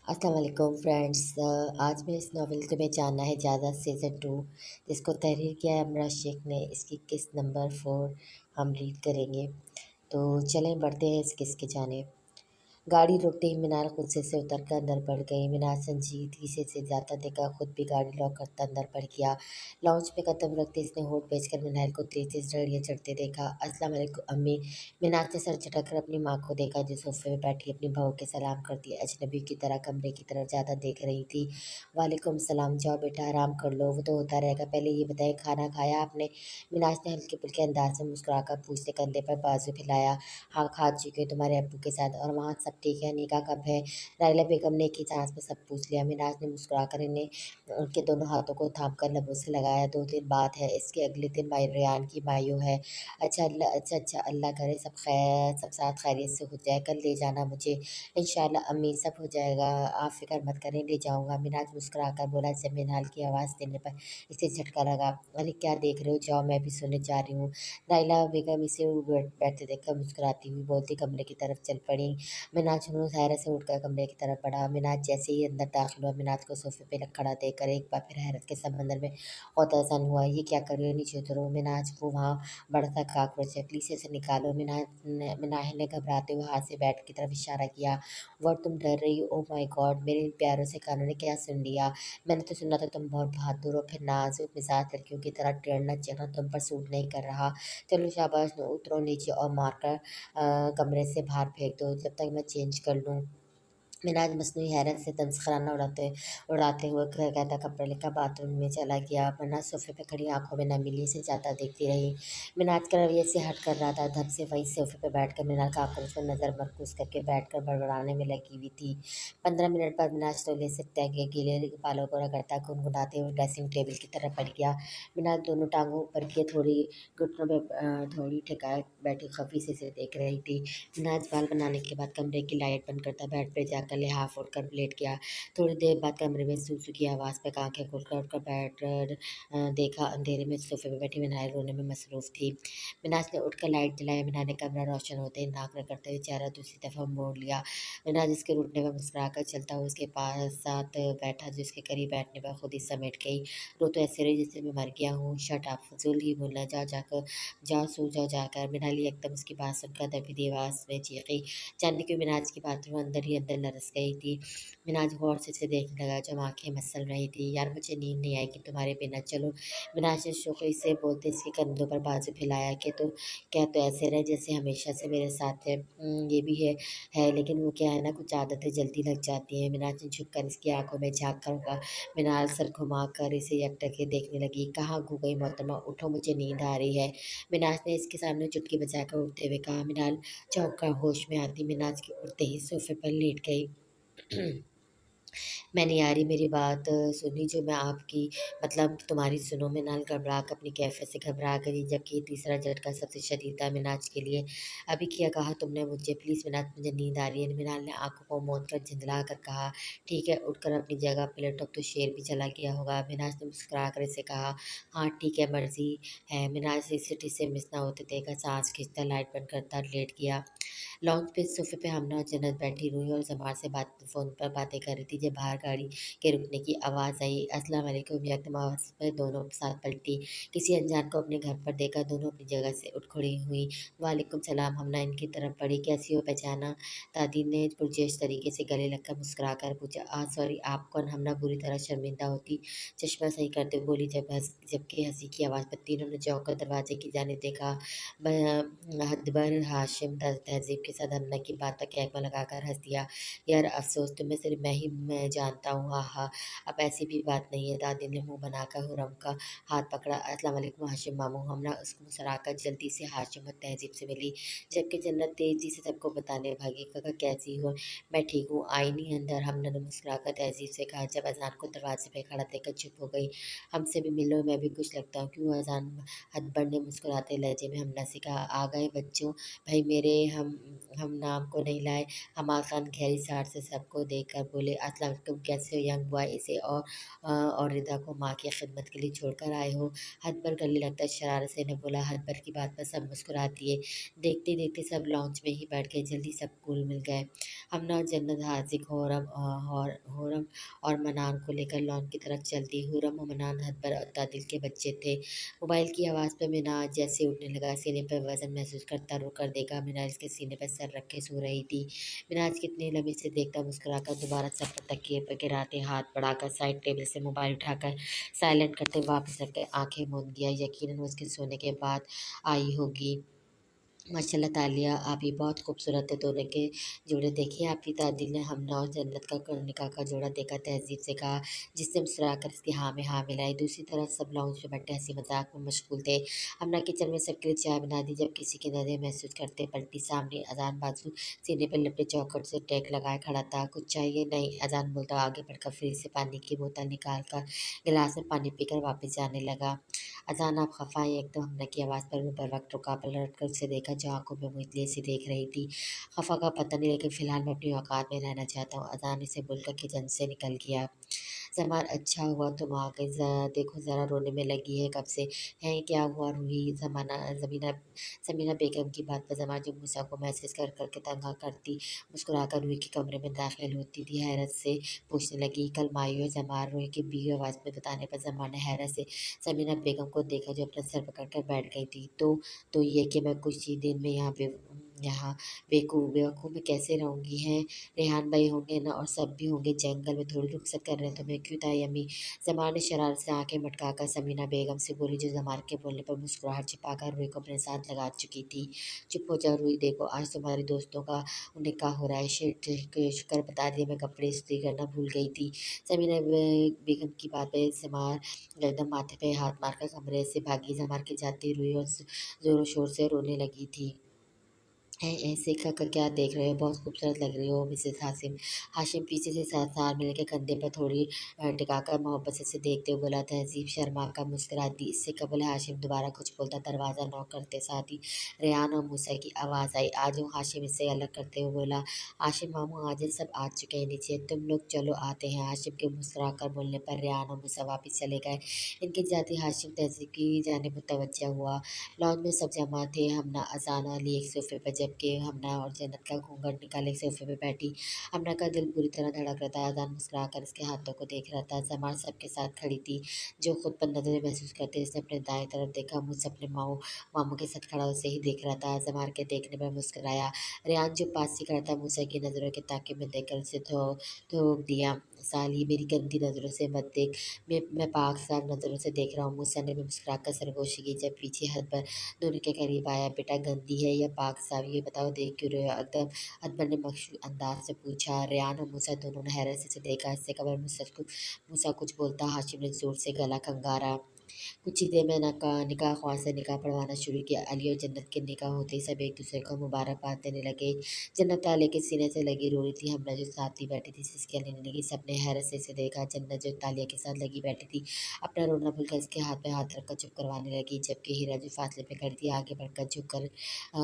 अस्सलाम वालेकुम फ्रेंड्स। आज मैं इस नावल को मैं जानना है ज़्यादा सीज़न 2 जिसको तहरीर किया है अमरा शेख ने। इसकी किस्त नंबर 4 हम रीड करेंगे। तो चलें बढ़ते हैं इस किस्त की जानिब। गाड़ी रुकते ही मीनाल गुस्से से उतर कर अंदर बढ़ गई। मीनाल संजीदगी से जाता देखा, खुद भी गाड़ी लॉक करता अंदर बढ़ गया। लॉन्च पे कदम रखते इसने होठ बेचकर मीनाल को तेज सीढ़ियाँ चढ़ते देखा। अस्सलाम वालेकुम अम्मी। मीनाल ने सर झटक कर अपनी माँ को देखा जो सोफे में बैठी अपनी बहू के सलाम करती अजनबी की तरह कमरे की तरफ ज़्यादा देख रही थी। वालेकुम सलाम, जाओ बेटा आराम कर लो, वो तो होता रहेगा। पहले ये बताए खाना खाया आपने? मीनाल ने हल्के फुल्के अंदाज में मुस्कुराकर पूछते कंधे पर बाजू फैलाया। हाँ खा चुके हो तुम्हारे अब्बू के साथ। और वहाँ सब ठीक है? निकाह कब है? नाइला बेगम ने की जांच में सब पूछ लिया। मिनाज ने मुस्कुराकर इन्हें उनके दोनों हाथों को थाम कर लबों से लगाया। 2 दिन बाद है, इसके अगले दिन भाई रेयान की मायू है। अच्छा अल्लाह करे सब साथ खैरियत से हो जाए। कल ले जाना मुझे इंशाल्लाह अम्मी, सब हो जाएगा, आप फिक्र मत करें, ले जाऊंगा। मिनाज मुस्कुराकर बोला। जब मिनाल की आवाज़ देने पर इसे झटका लगा। अरे क्या देख रहे हो, जाओ मैं भी सोने जा रही हूँ। नाइला बेगम इसे बैठते देखकर मुस्कुराती हुई बोलती कमरे की तरफ चल पड़ी। मिनाज जुनून हैरत से उठकर कमरे की तरफ बढ़ा। मिनाज जैसे ही अंदर दाखिल हुआ, मिनाज को सोफे पे खड़ा देखकर एक बार फिर हैरत के समंदर में गौतासान हुआ। ये क्या कर रही हो, नीचे उतरो। मिनाज को वहाँ बड़ा सा काकरोच है, प्लीज इसे निकालो। मिनाहिल ने घबराते हुए हाथ से बैट की तरफ इशारा किया। वर्ड तुम डर रही हो? ओ माय गॉड, मेरे इन प्यारों से कानों ने क्या सुन लिया? मैंने तो सुना था तुम बहुत बहादुर हो, फिर नाजुक मिजाज लड़कियों की तरह टेढ़ना चेहरा तुम पर सूट नहीं कर रहा। चलो शाबाश, उतरो नीचे और मारकर कमरे से बाहर फेंक दो जब तक मैं चेंज कर लूँ। मिनाज मसनूई हैरत से तमस्खराना उड़ाते हुए घर कहता कपड़े लेकर बाथरूम में चला गया। वरना सोफे पे खड़ी आंखों में नमीली से जाता देखती रही। मिनाज का रवैये से हट कर रहा था। धब से वही सोफे पे बैठकर मिनाज का आक्रोश पर नज़र मरकूज करके बैठकर बड़बड़ाने में लगी हुई थी। 15 मिनट बाद मिनाज तौलिए से तय गीले बालों को रगड़ता गुनगुनाते हुए ड्रेसिंग टेबल की तरफ बढ़ गया। मिनाज दोनों टांगों ऊपर किए थोड़ी घुटनों पे थोड़ी ठिकाए बैठी खफी से इसे देख रही थी। मिनाज बाल बनाने के बाद कमरे की लाइट बंद करता बेड पे जाकर लिहाफ उठकर लेट गया। थोड़ी देर बाद कमरे में सूसू की आवाज़ पे आंखें खोलकर उठकर देखा अंधेरे में सोफे पे बैठी मिनाज रोने में मसरूफ थी। मिनाज ने उठकर लाइट जलाई। मिनाज ने कमरा रोशन होते ही नाक रगड़ते हुए चेहरा दूसरी तरफ मोड़ लिया। मिनाज इसके रूठने पर मुस्कुराकर चलता हुआ उसके पास साथ बैठा जो उसके करीब बैठने पर खुद ही समेट गई। रो तो ऐसे रही जैसे मैं मर गया हूँ। शट अप, फजूल ही बोलना, जाओ सो जाओ जाकर। मिनाली एकदम उसकी बात सुनकर दबी आवाज़ में चीखी। जानने की मिनाज की बात में अंदर ही अंदर लरस गई थी। मिनाज गौर से इसे देखने लगा जब आंखें मसल रही थी। यार मुझे नींद नहीं आएगी तुम्हारे बिना, चलो। मिनाज ने शुक्र से बोलते इसके कंधों पर बाजू फैलाया कि तो क्या तो ऐसे रहे जैसे हमेशा से मेरे साथ है। ये भी है लेकिन वो क्या है ना, कुछ आदतें जल्दी लग जाती हैं। मिनाज ने झुक कर इसकी आंखों में झाँक कर कहा। मिनाज सर घुमा कर इसे एकटके देखने लगी। कहाँ खो गई मोहतरमा, उठो मुझे नींद आ रही है। मिनाज ने इसके सामने चुटकी बजाकर उठते हुए कहा। मिनाल चौंक कर होश में आती मिनाज के उठते ही सोफे पर लेट गई। मैं नहीं आ रही, मेरी बात सुनी जो मैं आपकी मतलब तुम्हारी सुनो। मिनाल घबरा कर अपनी कैफियत से घबरा गई जबकि ये तीसरा झटका सबसे शदीद था मिनाज के लिए। अभी क्या कहा तुमने मुझे? प्लीज़ मिनाज, मुझे नींद आ रही है। मिनाल ने आंखों को मूंद कर झंझला कर कहा। ठीक है, उठकर अपनी जगह पलटो, अब तो शेर भी चला गया होगा। मिनाज ने मुस्कुरा कर इसे कहा। हाँ ठीक है, मर्जी है। मिनाज ने सिटी से मिस ना होते देखा सांस खींचता लाइट बंद करता लेट गया। लॉन्च पे सोफे पे हमना और जन्नत बैठी रूही और जमार से बात फ़ोन पर बातें कर रही थी जब बाहर गाड़ी के रुकने की आवाज़ आई। अस्सलाम वालेकुम यकदम आवाज़ पर दोनों साथ पलटी। किसी अनजान को अपने घर पर देखा दोनों अपनी जगह से उठ खड़ी हुई। वालेकुम सलाम। हमना इनकी तरफ बढ़ी। कैसी हो, पहचाना? दादी ने पुरजोश तरीके से गले लगकर मुस्कुरा कर पूछा। सॉरी, आप कौन? हमना बुरी तरह शर्मिंदा होती चश्मा सही करते हुए बोली जबकि हंसी की आवाज़ पर तीनों ने चौंक कर दरवाजे की जानिब देखा। हदबर हाशिम तहज़ीब के साथ अन्ना की बात पर कहकमा लगाकर हँस दिया। यार अफ़सोस, तुम्हें सिर्फ मैं जानता हूँ, आहा। अब ऐसी भी बात नहीं है। दादी ने मुँह बनाकर हुर्रम का हाथ पकड़ा। अस्सलाम वालेकुम हाशिम मामू। हमना उसको मुस्कुराकर जल्दी से हाशिम और तहज़ीब से मिली जबकि जन्नत तेज़ी से सबको बताने भागी। काका कैसी हो? मैं ठीक हूँ, आई नहीं अंदर? हमने ने मुस्कुराकर तहज़ीब से कहा जब अज़ान को दरवाजे पे खड़ा देखकर चुप हो गई। हमसे भी मिलो, मैं भी कुछ लगता हूँ। क्यों? अज़ान अकबर ने मुस्कुराते लहजे में हमला से कहा। आ गए बच्चों भाई मेरे, हम नाम को नहीं लाए। हमाद खान गहरी साठ से सबको देखकर बोले। अस्सलाम वालेकुम तुम कैसे यंग बॉय इसे और रिदा को माँ की खिदमत के लिए छोड़कर आए हो। हद करने लगता है, शरारत से ने बोला। हद की बात पर सब मुस्कुरा दिए। देखते देखते सब लॉन्च में ही बैठ गए। जल्दी सब कूल मिल गए। हमना और जन्नत हाजिक होरम और मनान को लेकर लॉन की तरफ चलती। हुरम और मनान हदबर और तादिल के बच्चे थे। मोबाइल की आवाज़ पर मिनाज जैसे उठने लगा। सीने पर वजन महसूस करता रो कर देखा। मिनाज इसके सीने पर सर रख के सो रही थी। मिनाज कितनी लंबी से देखता मुस्कुराकर दोबारा सर पर तकिए पर गिराते हाथ बढ़ाकर साइड टेबल से मोबाइल उठाकर साइलेंट करते वापस रख के आंखें मूंद दिया। यकीनन उसके सोने के बाद आई होगी। माशाल्लाह तालिया, आप ही बहुत खूबसूरत है। दोनों के जोड़े देखिए। आपकी दादी ने हमना और जन्नत का निकाह का जोड़ा देखा, तहजीब से कहा, जिससे मुस्कुराकर इसकी हाँ में हाँ मिलाई। दूसरी तरफ सब लाउंज में बैठे हंसी मजाक में मशगूल थे। हमना किचन में सबके लिए चाय बना दी। जब किसी की नजर महसूस करते पलटी, सामने अजान बाजू सीने पर लिपटे चौखट से टैग लगाए खड़ा था। कुछ चाहिए? नहीं, अजान बोलता आगे बढ़कर फ्रिज से पानी की बोतल निकाल कर गिलास में पानी पीकर वापस जाने लगा। अचानक आप खफा आई, एकदम हमने की आवाज़ पर मैं बर वक्त रुका, पलट कर उसे देखा जो आंखों में मुझे से देख रही थी। खफा का पता नहीं, लेकिन फिलहाल मैं अपनी औकात में रहना चाहता हूँ। अजान इसे बोलकर किचन से निकल गया। जमान, अच्छा हुआ तुम आ गई। देखो ज़रा रोने में लगी है कब से। है क्या हुआ रूही? जमीना बेगम की बात पर जमान जो मूसा को मैसेज कर करके तंगा करती मुस्कुराकर रूही के कमरे में दाखिल होती थी। हैरत से पूछने लगी, कल मायूं है जमान? रूही की बीवी आवाज़ में बताने पर जमान ने हैरत से समीना बेगम को देखा जो अपना सर पकड़कर बैठ गई थी। तो ये कि मैं कुछ ही दिन में यहाँ बेवकूफ़ में कैसे रहूँगी? हैं रेहान भाई होंगे ना, और सब भी होंगे। जंगल में थोड़ी रुखसत कर रहे हैं तो मैं क्यों था यम्मी? जमान ने शरारत से आंखें मटकाकर समीना बेगम से बोली, जो जमान के बोलने पर मुस्कुराहट छिपाकर रूही को अपने साथ लगा चुकी थी। चुप हो जाओ रूही, देखो आज तुम्हारे दोस्तों का निकाह हो रहा है। शुक्र बता दिया, मैं कपड़े इस्त्री करना भूल गई थी। समीना बेगम की बातें समार एकदम माथे पे हाथ मारकर कमरे से भागी। जमार के जाती रुई और जोरों शोर से रोने लगी थी। ऐसे कर क्या देख रहे हो? बहुत खूबसूरत लग रही हो मिसेस हाशिम। हाशिम पीछे से साथ मिल के कंधे पर थोड़ी टिकाकर मोहब्बत से देखते हुए बोला। तहजीब शर्मा का मुस्कुरा दी। इससे कबल हाशिम दोबारा कुछ बोलता, दरवाज़ा नॉक करते साथ ही रेहान और मूसा की आवाज़ आई। आज हूँ हाशिम इससे अलग करते हुए बोला। हाशिम मामू आज सब आ चुके हैं नीचे, तुम लोग चलो आते हैं। हाशिम के मुस्कुरा कर बोलने पर रेहान और मूसा वापस चले गए। इनकी जाती हाशिम तहजीब की जानिब मुतवज्जा हुआ। लॉन में सब जमा थे। हमना अजान वाली एक सोफे पर, जबकि हमना और जन्नत का घूंघट निकाले एक सोफे पे बैठी। हमना का दिल बुरी तरह धड़क रहा था। अजान मुस्कुराकर इसके हाथों को देख रहा था। जमार सबके साथ खड़ी थी, जो खुद पर नजरें महसूस करते। इसने अपने दाएं तरफ देखा। मुझसे अपने मामू के साथ खड़ा उसे ही देख रहा था। जमार के देखने पर मुस्कुराया। रेहान जो पास से खड़ा था, मूसा की नजरों के ताके में देखकर उसे थोक दिया। साली, मेरी गंदी नजरों से मत देख, मैं पाक साफ नजरों से देख रहा हूँ। मूसा ने भी मुस्कुराकर सरगोशी की। जब पीछे हद दोनों के करीब आया। बेटा गंदी है या पाक साफ, ये बताओ, देख क्यों रहे हो? एकदम अकबर ने मखशूल अंदाज से पूछा। रेहान और मूसा दोनों ने हैरत से देखा। इससे कबर मूसा कुछ बोलता, हाशिम ने जोर से गला खंगारा। कुछ ही देर में निकाह ख्वाह से निकाह पढ़वाना शुरू किया। अली और जन्नत के निकाह होते ही सब एक दूसरे को मुबारकबाद देने लगे। जन्नत ताले के सीने से लगी रो रही थी। हमना जो साथ ही बैठी थी सिसकियाँ लेने लगी। सबने हैरत से इसे देखा। जन्नत जो तालिया के साथ लगी बैठी थी, अपना रोना भूलकर इसके हाथ पे हाथ रखकर चुप करवाने लगी। जबकि हीरा जो फासले पे खड़ी थी, आगे बढ़कर झुककर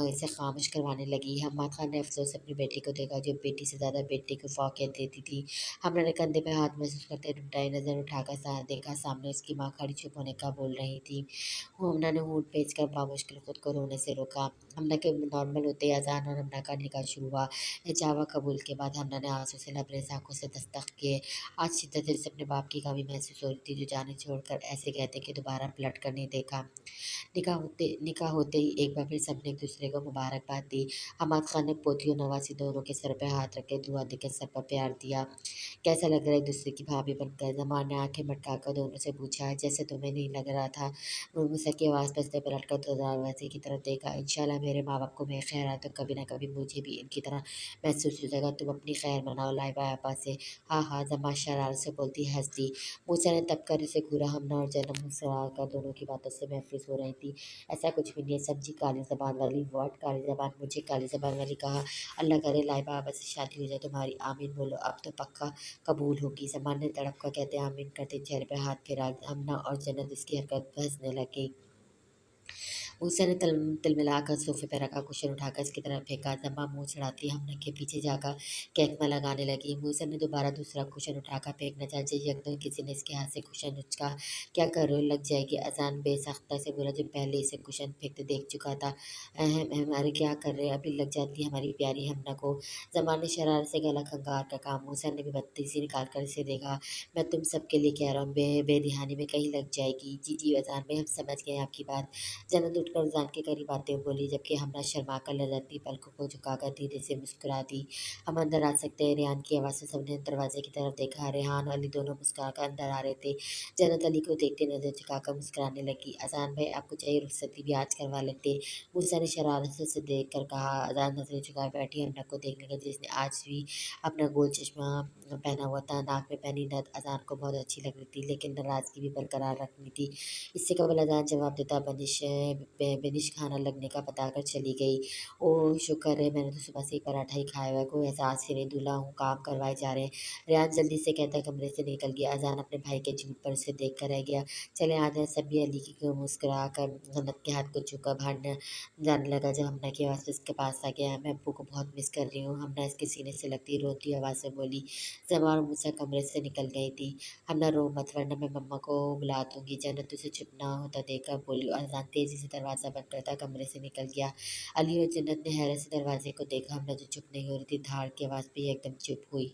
इसे खामोश करवाने लगी। हम्माद खान ने अफसोस से अपनी बेटी को देखा, जो बेटी से ज़्यादा बेटी को फौकियत देती थी। हमने कंधे पे हाथ महसूस करते ढूंढाई नजर उठाकर देखा, सामने उसकी माँ खड़ी चुप होने का बोल रही थी। हमना ने होंठ पेच कर बामुश्किल खुद को रोने से रोका। हमना के नॉर्मल होते ही अजान और हमना का निकाह शुरू हुआ। इजावा कबूल के बाद हमना ने आंसू से लबरेज आंखों से दस्तक किए। आज शिद्दत से अपने बाप की कमी महसूस हो रही थी, जो जाने छोड़कर ऐसे कहते कि दोबारा पलट कर नहीं देखा। निकाह होते ही एक बार फिर सबने एक दूसरे को मुबारकबाद दी। हमाद खान ने पोती और नवासी दोनों के सर पे हाथ रखे दुआ देकर सर पर प्यार दिया। कैसा लग रहा है एक दूसरे की भाभी बनकर? जमान ने आंखें मटकाकर दोनों से पूछा। जैसे तुम्हें नहीं लग रहा था? मूसा की आवाज़ पर से पलट कर दरवाजे की तरफ देखा। इंशाल्लाह मेरे माँ बाप को मैं खैर है तो कभी ना कभी मुझे भी इनकी तरह महसूस हो जाएगा। तुम अपनी खैर मनाओ लाइबा आपा से। हाँ हाँ, जमा शरारत से बोलती हंस दी। मूसा ने तब कर उसे घूरा। हमना और जन्नत मुस्कुरा कर दोनों की बातों से महफूज हो रही थी। ऐसा कुछ भी नहीं है। सब्जी काली जबान वाली, व्हाट काली जबान? मुझे काली जबान वाली कहा? अल्लाह करे लाइबा आपा से शादी हो जाए तुम्हारी। आमीन बोलो, अब तो पक्का कबूल होगी। जमान ने तड़प कर कहते आमीन करते चेहरे पर हाथ फेरा। अमना और जन्नत इसकी हरकत पर हंसने लगी। मूसा ने तिलमिलाकर सोफे पर रखा कुशन उठाकर इसकी तरफ फेंका। जम्मा मुंह चढ़ाती हमने के पीछे जाकर कैकमा लगाने लगी। मूसा ने दोबारा दूसरा कुशन उठाकर फेंकना चाहा। यकदम किसी ने इसके हाथ से कुशन उचका। क्या कर रहे हो, लग जाएगी। अजान बेसख्ता से बोला, जो पहले इसे कुशन फेंकते देख चुका था। अहम अहम, अरे क्या कर रहे हैं, अभी लग जाती है हमारी प्यारी हमना को। जमान ने शरारत से गला खंगार का कहा। मूसा ने भी बत्तीसी निकाल कर इसे देखा। मैं तुम सबके लिए कह रहा हूँ, बेदिहानी में कहीं लग जाएगी। जी जी अजान भाई, हम समझ गए आपकी बात। जन्नत उठकर जान के करीब आते हुए बोली, जबकि हमने शर्मा कर लजाती पलकों को झुकाकर धीरे से मुस्कुरा दी। हम अंदर आ सकते हैं। रेहान की आवाज़ से सबने दरवाजे की तरफ देखा। रेहान और अली दोनों मुस्कुराकर अंदर आ रहे थे। जन्नत अली को देखते नजर झुकाकर मुस्कुराने लगी। अजान भाई, आपको चाहिए रुखसती भी आज करवा लेते। मूसा ने शरारत से उसे देख कर कहा। अजान नजरें झुकाए बैठी हमना को देखने लगी, जिसने आज भी अपना गोल चश्मा पहना हुआ था। नाक में पहनी नथ अजान को बहुत अच्छी लग रही थी, लेकिन नाराजगी भी बरकरार रखनी थी। इससे कबल अजान जवाब देता बेनिश खाना लगने का बताकर चली गई। ओह शुक्र है, मैंने तो सुबह से ही पराठा ही खाया हुआ है, कोई एहसास से नहीं, दूल्हा हूँ, काम करवाए जा रहे हैं। रियान जल्दी से कहता कमरे से निकल गया। अजान अपने भाई के झूठ पर उसे देख कर रह गया। चले आ जाए, सभी अली की मुस्कुरा कर जन्नत के हाथ को छूकर भागने जाने लगा। जब हमना की आवाज़ उसके पास आ गया, मैं अब्बू को बहुत मिस कर रही हूँ, हमना इसके सीने से लगती रोती आवाज़ से बोली। जमा और मूसा कमरे से निकल गई थी। हमना रो मत, वरना मैं मम्मा को बुला दूंगी। जन्नत उसे चुप ना होता देखकर बोली और अजान तेजी से दरवाज़ा बंद करता कमरे से निकल गया। अली और जन्नत ने हैरत से दरवाजे को देखा। हमना जो चुप नहीं हो रही थी, धाड़ की आवाज़ पे ही एकदम चुप हुई।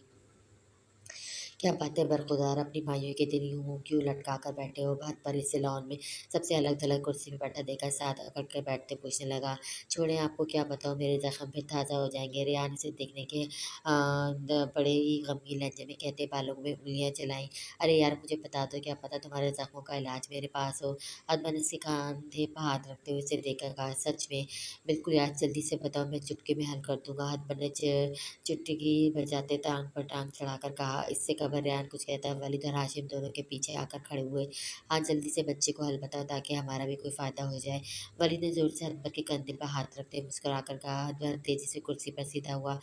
क्या बातें बरखुदार, अपनी मायूं के दिन यूं मुंह क्यों लटका कर बैठे हो। भात पर इसे लॉन में सबसे अलग थलग कुर्सी में बैठा देखा, साथ अकड़ कर बैठते पूछने लगा। छोड़े, आपको क्या बताओ, मेरे जख्म फिर ताज़ा हो जाएंगे। रेहान इसे देखने के बड़े ही गमगीन लहजे में कहते बालों में उंगलियां चलाई। अरे यार, मुझे बता दो, क्या पता तुम्हारे जख्मों का इलाज मेरे पास हो। अदबा ने इसके कंधे पर हाथ रखते हुए इसे देखकर कहा, सच में? बिल्कुल यार, जल्दी से बताओ, मैं चुटकी में हल कर दूंगा। अदबा ने चुटकी बजाते टांग पर टांग चढ़ाकर कहा। इससे कबर रेहान कुछ कहता, वलीद और हाशिम दोनों के पीछे आकर खड़े हुए। हाँ, जल्दी से बच्चे को हल बताओ, ताकि हमारा भी कोई फायदा हो जाए। वलीद ने जोर से अकबर के कंधे पर हाथ रखते मुस्कुरा कर कहा। अकबर तेजी से कुर्सी पर सीधा हुआ।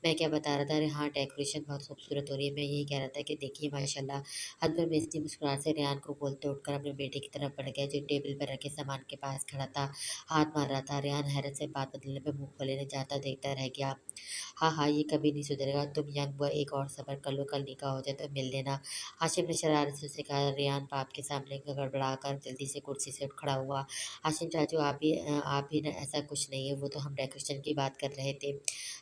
मैं क्या बता रहा था, अरे हाँ, डेकोरेशन बहुत खूबसूरत हो रही है, मैं यही कह रहा था कि देखिए माशाल्लाह। अकबर बेइज्जती मुस्कुराहट से रेहान को बोलते उठकर अपने बेटे की तरफ बढ़ गया, जो टेबल पर रखे सामान के पास खड़ा था, हाथ मार रहा था। रेहान हैरत से बात बदलने पर मुंह खोले जाता देखता रह गया। हाँ हाँ, ये कभी नहीं सुधरेगा। तुम यंग बॉय, एक और सब्र कर लो, कल निकाह हो जाए तो मिल लेना। हाशिम ने शरारत से उसे कहा। रेहान बाप के सामने गड़बड़ाकर जल्दी से कुर्सी से उठ खड़ा हुआ। हाशिम चाचू, आप भी ना, ऐसा कुछ नहीं है, वो तो हम डेकोरेशन की बात कर रहे थे।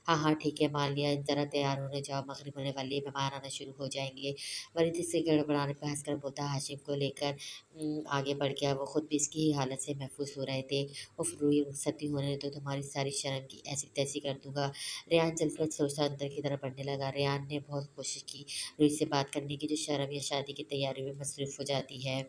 हाँ हाँ ठीक है, मान लिया, जरा तैयार होने जाओ, मगरिब होने वाली है, मेहमान आना शुरू हो जाएंगे। वरीद से गड़बड़ाने पर हंसकर बोलता। हाशिम को लेकर आगे बढ़ गया। वो खुद भी इसकी ही हालत से महफूज हो रहे थे। उफ रूही, रुखसती होने तो तुम्हारी सारी शर्म की ऐसी तैसी कर दूंगा। रेहान जलकर सोचता अंदर की तरफ बढ़ने लगा। रेहान ने बहुत कोशिश की रूही से बात करने की, जो शर्म या शादी की तैयारी में मसरूफ हो जाती है।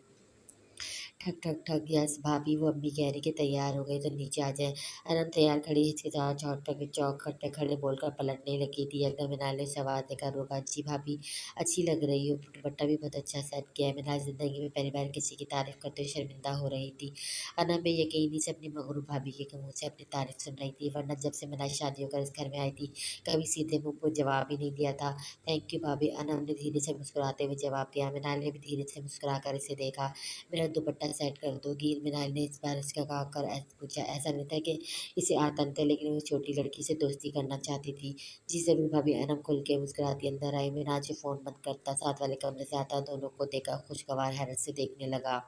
ठक ठक ठक, यस भाभी, वो अम्मी कह रही कि तैयार हो गई तो नीचे आ जाए। अनंत तैयार खड़ी हिचकिचाहट चौक पर चौखट पे खड़े बोलकर पलटने लगी थी। एकदम मिनाल ने सवाल देकर रोका। जी भाभी, अच्छी लग रही हो, दुपट्टा भी बहुत अच्छा सेट किया है। मिनाल जिंदगी में पहली बार किसी की तारीफ करते हुए शर्मिंदा हो रही थी। अना बेयकीनी से अपनी मगरू भाभी के मुंह से अपनी तारीफ सुन रही थी, वरना जब से मिनाल शादी होकर इस घर में आई थी, कभी सीधे मुंह पर जवाब ही नहीं दिया था। थैंक यू भाभी, अनम ने धीरे से मुस्कुराते हुए जवाब दिया। मिनाल ने भी धीरे से मुस्कुरा कर इसे देखा। मेरा दुपट्टा सेट कर दोगी? मिनाल ने इस बार इसका कहकर पूछा। ऐसा नहीं था कि इसे आतंक था, लेकिन वो छोटी लड़की से दोस्ती करना चाहती थी। जी जरूर भाभी, अनम खुल के मुस्कुराती अंदर आई। मिनाल जो फोन बंद करता साथ वाले कमरे से आता, दोनों को देखा खुशगवार हैरत से देखने लगा।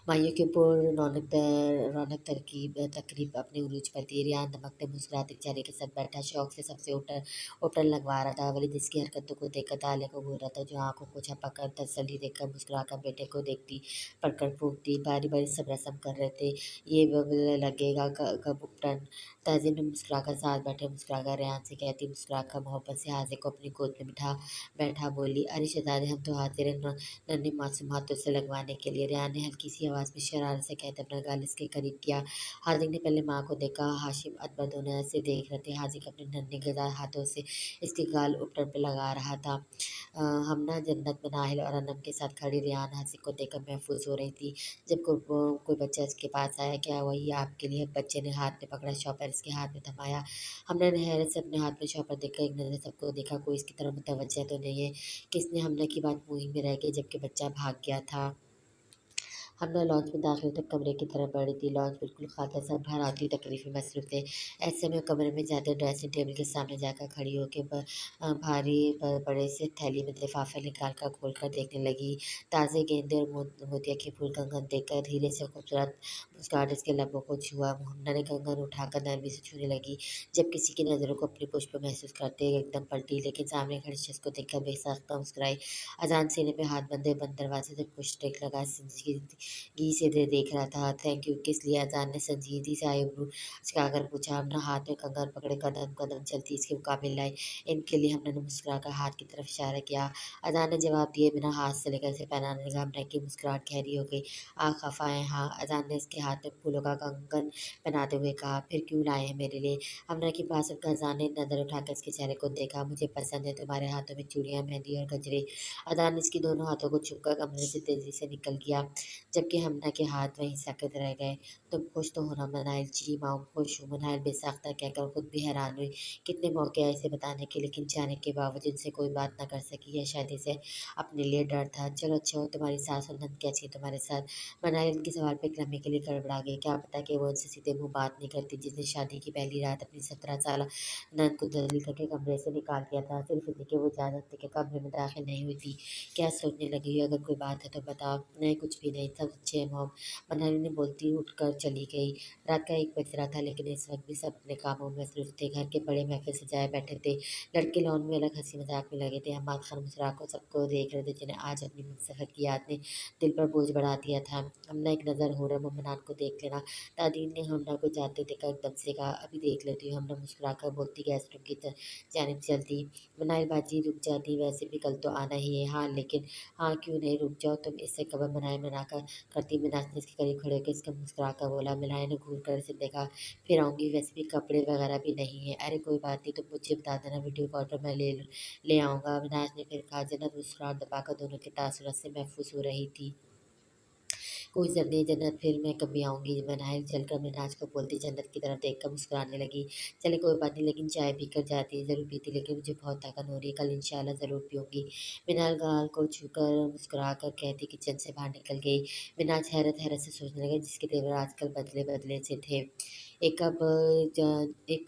मायूं के पूर्ण रौनक तरकीब तकरीब अपने उरूज पर थी। रियान दमकते मुस्कुराते चेहरे के साथ बैठा शौक से सबसे ऊपर लगवा रहा था। वलीद इसकी हरकतों को देखकर ताले को घूर रहा था, जो आंखों को झपककर तसल्ली देकर मुस्कुराकर बेटे को देखती पड़कर फूकती। बारी बारी सब रसम कर रहे थे। ये बबल लगेगा कब उपटन। तहजीब ने मुस्कुराकर साथ बैठे मुस्कुराकर रेहान से कहती, मुस्कुराकर मोहब्बत से हाजिर को अपनी गोद में बिठा बैठा बोली, अरे शहजादे, हम तो हाजिर हैं नन्हे मासूम हाथों से लगवाने के लिए। रेहान ने हल्की सी आवाज़ में शरारत से कहते अपना गाल इसके करीब किया। हाजिक ने पहले माँ को देखा। हाशिम अकबर दोनों ऐसे देख रहे थे। हाजिक अपने नन्हे गजार हाथों से इसके गाल उपटन पे लगा रहा था। हम ना जन्नत में नाहिल और अनम के साथ खड़ी रेहान हासिक को देखकर महफूज हो रही थी। जब कोई बच्चा इसके पास आया, क्या वही आपके लिए? बच्चे ने हाथ में पकड़ा शॉपर इसके हाथ में थमाया। हमने हैरत से अपने हाथ में शॉपर देखकर एक नजर सबको देखा, कोई इसकी तरफ मुतवज्जह तो नहीं है। किसने हमने की बात मुंह ही में रह गई, जबकि बच्चा भाग गया था। हम ना लॉन्च में दाखिल तक कमरे की तरफ बढ़ी थी। लॉन्च बिल्कुल खाली सा भर आती तकलीफ में मसरूफ़ थे। ऐसे में कमरे में जाते ड्रेसिंग टेबल के सामने जाकर खड़ी होकर भारी बड़े से थैली में लिफाफे निकाल कर खोल कर देखने लगी। ताज़े गेंदे और मोतिया के फूल कंगन देखकर धीरे से खूबसूरत मुस्कान इसके लबों को छुआ। मुन्ना ने कंगन उठाकर नरमी से छूने लगी। जब किसी की नज़रों को अपनी पुष्प महसूस करते एकदम पलटी, लेकिन सामने खड़ी शख्स को देखकर बेसाख्ता मुस्कुराई। अजान सीने पे हाथ बंधे बंद दरवाजे से कुछ टेक लगा संजीदगी से देख रहा था। थैंक यू किस लिए? अजान ने संजीदगी से आईब्रो झुकाकर पूछा। हमने हाथ में कंगन पकड़े कदम कदम चलती इसके मुकाबले लाई। इनके लिए हमने ने मुस्कुराकर हाथ की तरफ इशारा किया। अजान ने जवाब दिए बिना हाथ से लेकर इसे पहनाने लगा। हमने की मुस्कुराहट गहरी हो गई। आप खफा हैं? हाँ। अजान ने इसके हाथ में फूलों का कंगन पहनाते हुए कहा। फिर क्यों लाए हैं मेरे लिए? हमने की बात सुनकर अजान ने नजर उठाकर इसके चेहरे को देखा। मुझे पसंद है तुम्हारे हाथों में चूड़ियां, मेहंदी और गजरे। अजान ने इसकी दोनों हाथों को छूकर कमरे से तेजी से निकल गया, जबकि हमना के हाथ वहीं सकत रह गए। तुम खुश तो होना मनाइल? जी माँ खुश हूँ, मनाइल बेसाख्ता कहकर खुद भी हैरान हुई। कितने मौके आए इसे बताने के, लेकिन जाने के बावजूद इनसे कोई बात ना कर सकी। या शायद इसे अपने लिए डर था। चलो अच्छा हो तुम्हारी सास और नंद कैसी है तुम्हारे साथ? मनाइल इनके सवाल पे एक लम्हे के लिए गड़बड़ा गई। क्या पता कि वो इनसे सीधे मुंह बात नहीं करती, जिसने शादी की पहली रात अपनी 17 साल नंद को दलील करके कमरे से निकाल दिया था, सिर्फ इतनी कि वो इजाजत के कमरे में दाखिल नहीं हुई थी। क्या सोचने लगी हो? अगर कोई बात है तो बताओ। नहीं कुछ भी नहीं, सब अच्छे हैं मॉम। मनहरी ने बोलती उठकर चली गई। रात का 1 बज रहा था, लेकिन इस वक्त भी सब अपने कामों में मसरूफ थे। घर के बड़े महफिल सजाए बैठे थे। लड़के लॉन में अलग हंसी मजाक में लगे थे। हमाद खान मुस्कुराकर सबको देख रहे थे, जिन्हें आज अपनी सफर की याद ने दिल पर बोझ बढ़ा दिया था। हमने एक नज़र हो रहा मोमनान को देख लेना। दादीन ने हमना को जाते देखा, एकदम से कहा अभी देख लेती हूँ। हमने मुस्कुराकर बोलती गैस रूम की जानिब चलती। मनाइल बाजी रुक जाती, वैसे भी कल तो आना ही है। हाँ लेकिन हाँ क्यों नहीं, रुक जाओ तुम। इससे कबर मनाए मनाकर करती मिनाज ने इसके करीब खड़े होकर इसका मुस्कुरा कर बोला। मिनाए ने घूर कर इसे देखा। फिर आऊँगी, वैसे भी कपड़े वगैरह भी नहीं है। अरे कोई बात नहीं, तुम मुझे बता देना, वीडियो कॉल पर मैं ले आऊँगा। मिनाज ने फिर कहा। जन्नत मुस्कुराहट दबाकर दोनों के तासुरात से महफूज हो रही थी। कोई ज़रूरत नहीं जन्नत, फिर मैं कभी आऊँगी। मनाहिल चलकर मिनाज को बोलती जन्नत की तरफ देखकर मुस्कुराने लगी। चले कोई बात नहीं, लेकिन चाय पीकर जाती। ज़रूर पीती, लेकिन मुझे बहुत थकन हो रही है, कल इंशाल्लाह ज़रूर पीऊँगी। मिनाल गाल को छूकर मुस्कुरा कर कहती किचन से बाहर निकल गई। मिनाज हैरत हैरत से सोचने लगे, जिसके तेवर आजकल बदले बदले से थे। एक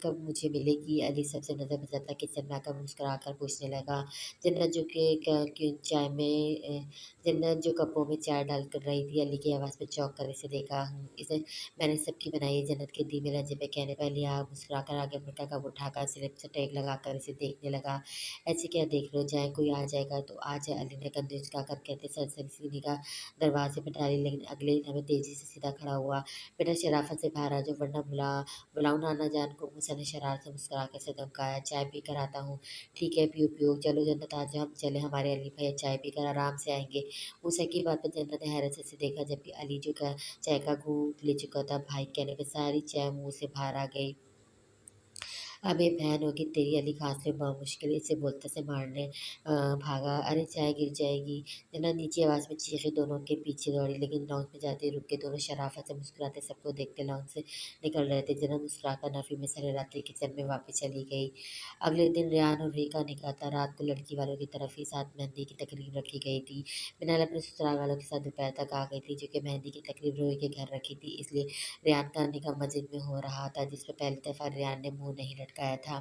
कप मुझे मिलेगी? अली सबसे नज़र बचाता किचन में आकर मुस्कुरा कर पूछने लगा। जन्नत जो कि क्यों चाय में जन्नत जो कपों में चाय डाल कर रही थी, अली की आवाज़ पे चौंक कर इसे देखा। इसे मैंने सबकी बनाई है, जन्नत के धीमे लहजे पे कहने पर अली मुस्कुराकर आगे बढ़कर कप उठाकर स्लिप से टेक लगाकर इसे देखने लगा। ऐसे क्या देख रहे हो? जाए कोई आ जाएगा तो आ जाए, अली ने कंधे झुकाकर कहते सरसरी सी निगाह दरवाजे पर डाली, लेकिन अगले ही लम्हे तेजी से सीधा खड़ा हुआ। बेटा शराफत से बाहर आ जाओ, वरना बुलाओ नाना जान को। मूसा ने शरारत से मुस्कुरा कर इसे धमकाया। चाय पी कर आता हूँ। ठीक है पियो पियो। चलो जन्नत आ जाओ, हम चले, हमारे अली भैया चाय पीकर आराम से आएंगे। मूसा की बात पर जन्नत ने हैरत से देखा, जबकि अली जो का चाय का घूंट ले चुका था, भाई कहने पे सारी चाय मुंह से बाहर आ गई। अब ये बहन होगी तेरी, अली खास से मुश्किल से बोलते से मारने भागा। अरे चाय गिर जाएगी। जना नीचे आवाज़ में चीखे, दोनों के पीछे दौड़ी, लेकिन लॉन्च में जाते ही रुक के दोनों शराफत से मुस्कुराते सबको देखते लॉन्च से निकल रहे थे। जना मुस्कुराकर नफी में सर हिलाते किचन में वापस चली गई। अगले दिन रेहान और री का निकाह था। रात को लड़की वालों की तरफ ही साथ मेहंदी की तकरीब रखी गई थी। मिनाल अपने ससुराल वालों के साथ दोपहर तक आ गई थी, जो कि मेहंदी की तकरीब रोई के घर रखी थी, इसलिए रेहान का निकाह मस्जिद में हो रहा था, जिस पर पहली दफ़ा रेहान ने मुंह नहीं लटकाया था।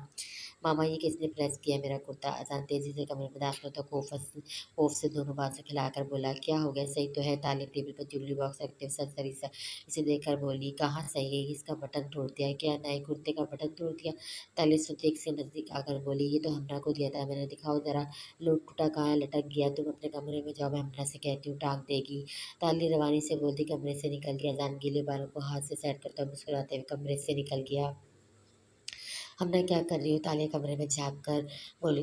मामा ये किसने प्रेस किया मेरा कुर्ता? अजान तेजी से कमरे में दाखिल होता खौफ से दोनों बाजू खिलाकर बोला। क्या हो गया? सही तो है। ताले टेबल पर ज्वेलरी बॉक्स रखते हुए सरसरी सा इसे देखकर बोली। कहाँ सही है? इसका बटन तोड़ दिया क्या? नए कुर्ते का बटन तोड़ दिया? ताले सुतेक से नजदीक आकर बोली। ये तो हमरा को दिया था मैंने, दिखाओ जरा। लूट टूटा कहाँ लटक गया? तुम अपने कमरे में जाओ, मैं हमरा से कहती हूँ, टांग देगी। ताली रवानी से बोलती कमरे से निकल गया। अजान गीले बालों को हाथ से सेट करता हुआ मुस्कुराते हुए कमरे से निकल गया। हमने क्या कर रही हो? तालिया कमरे में झाँक कर बोली।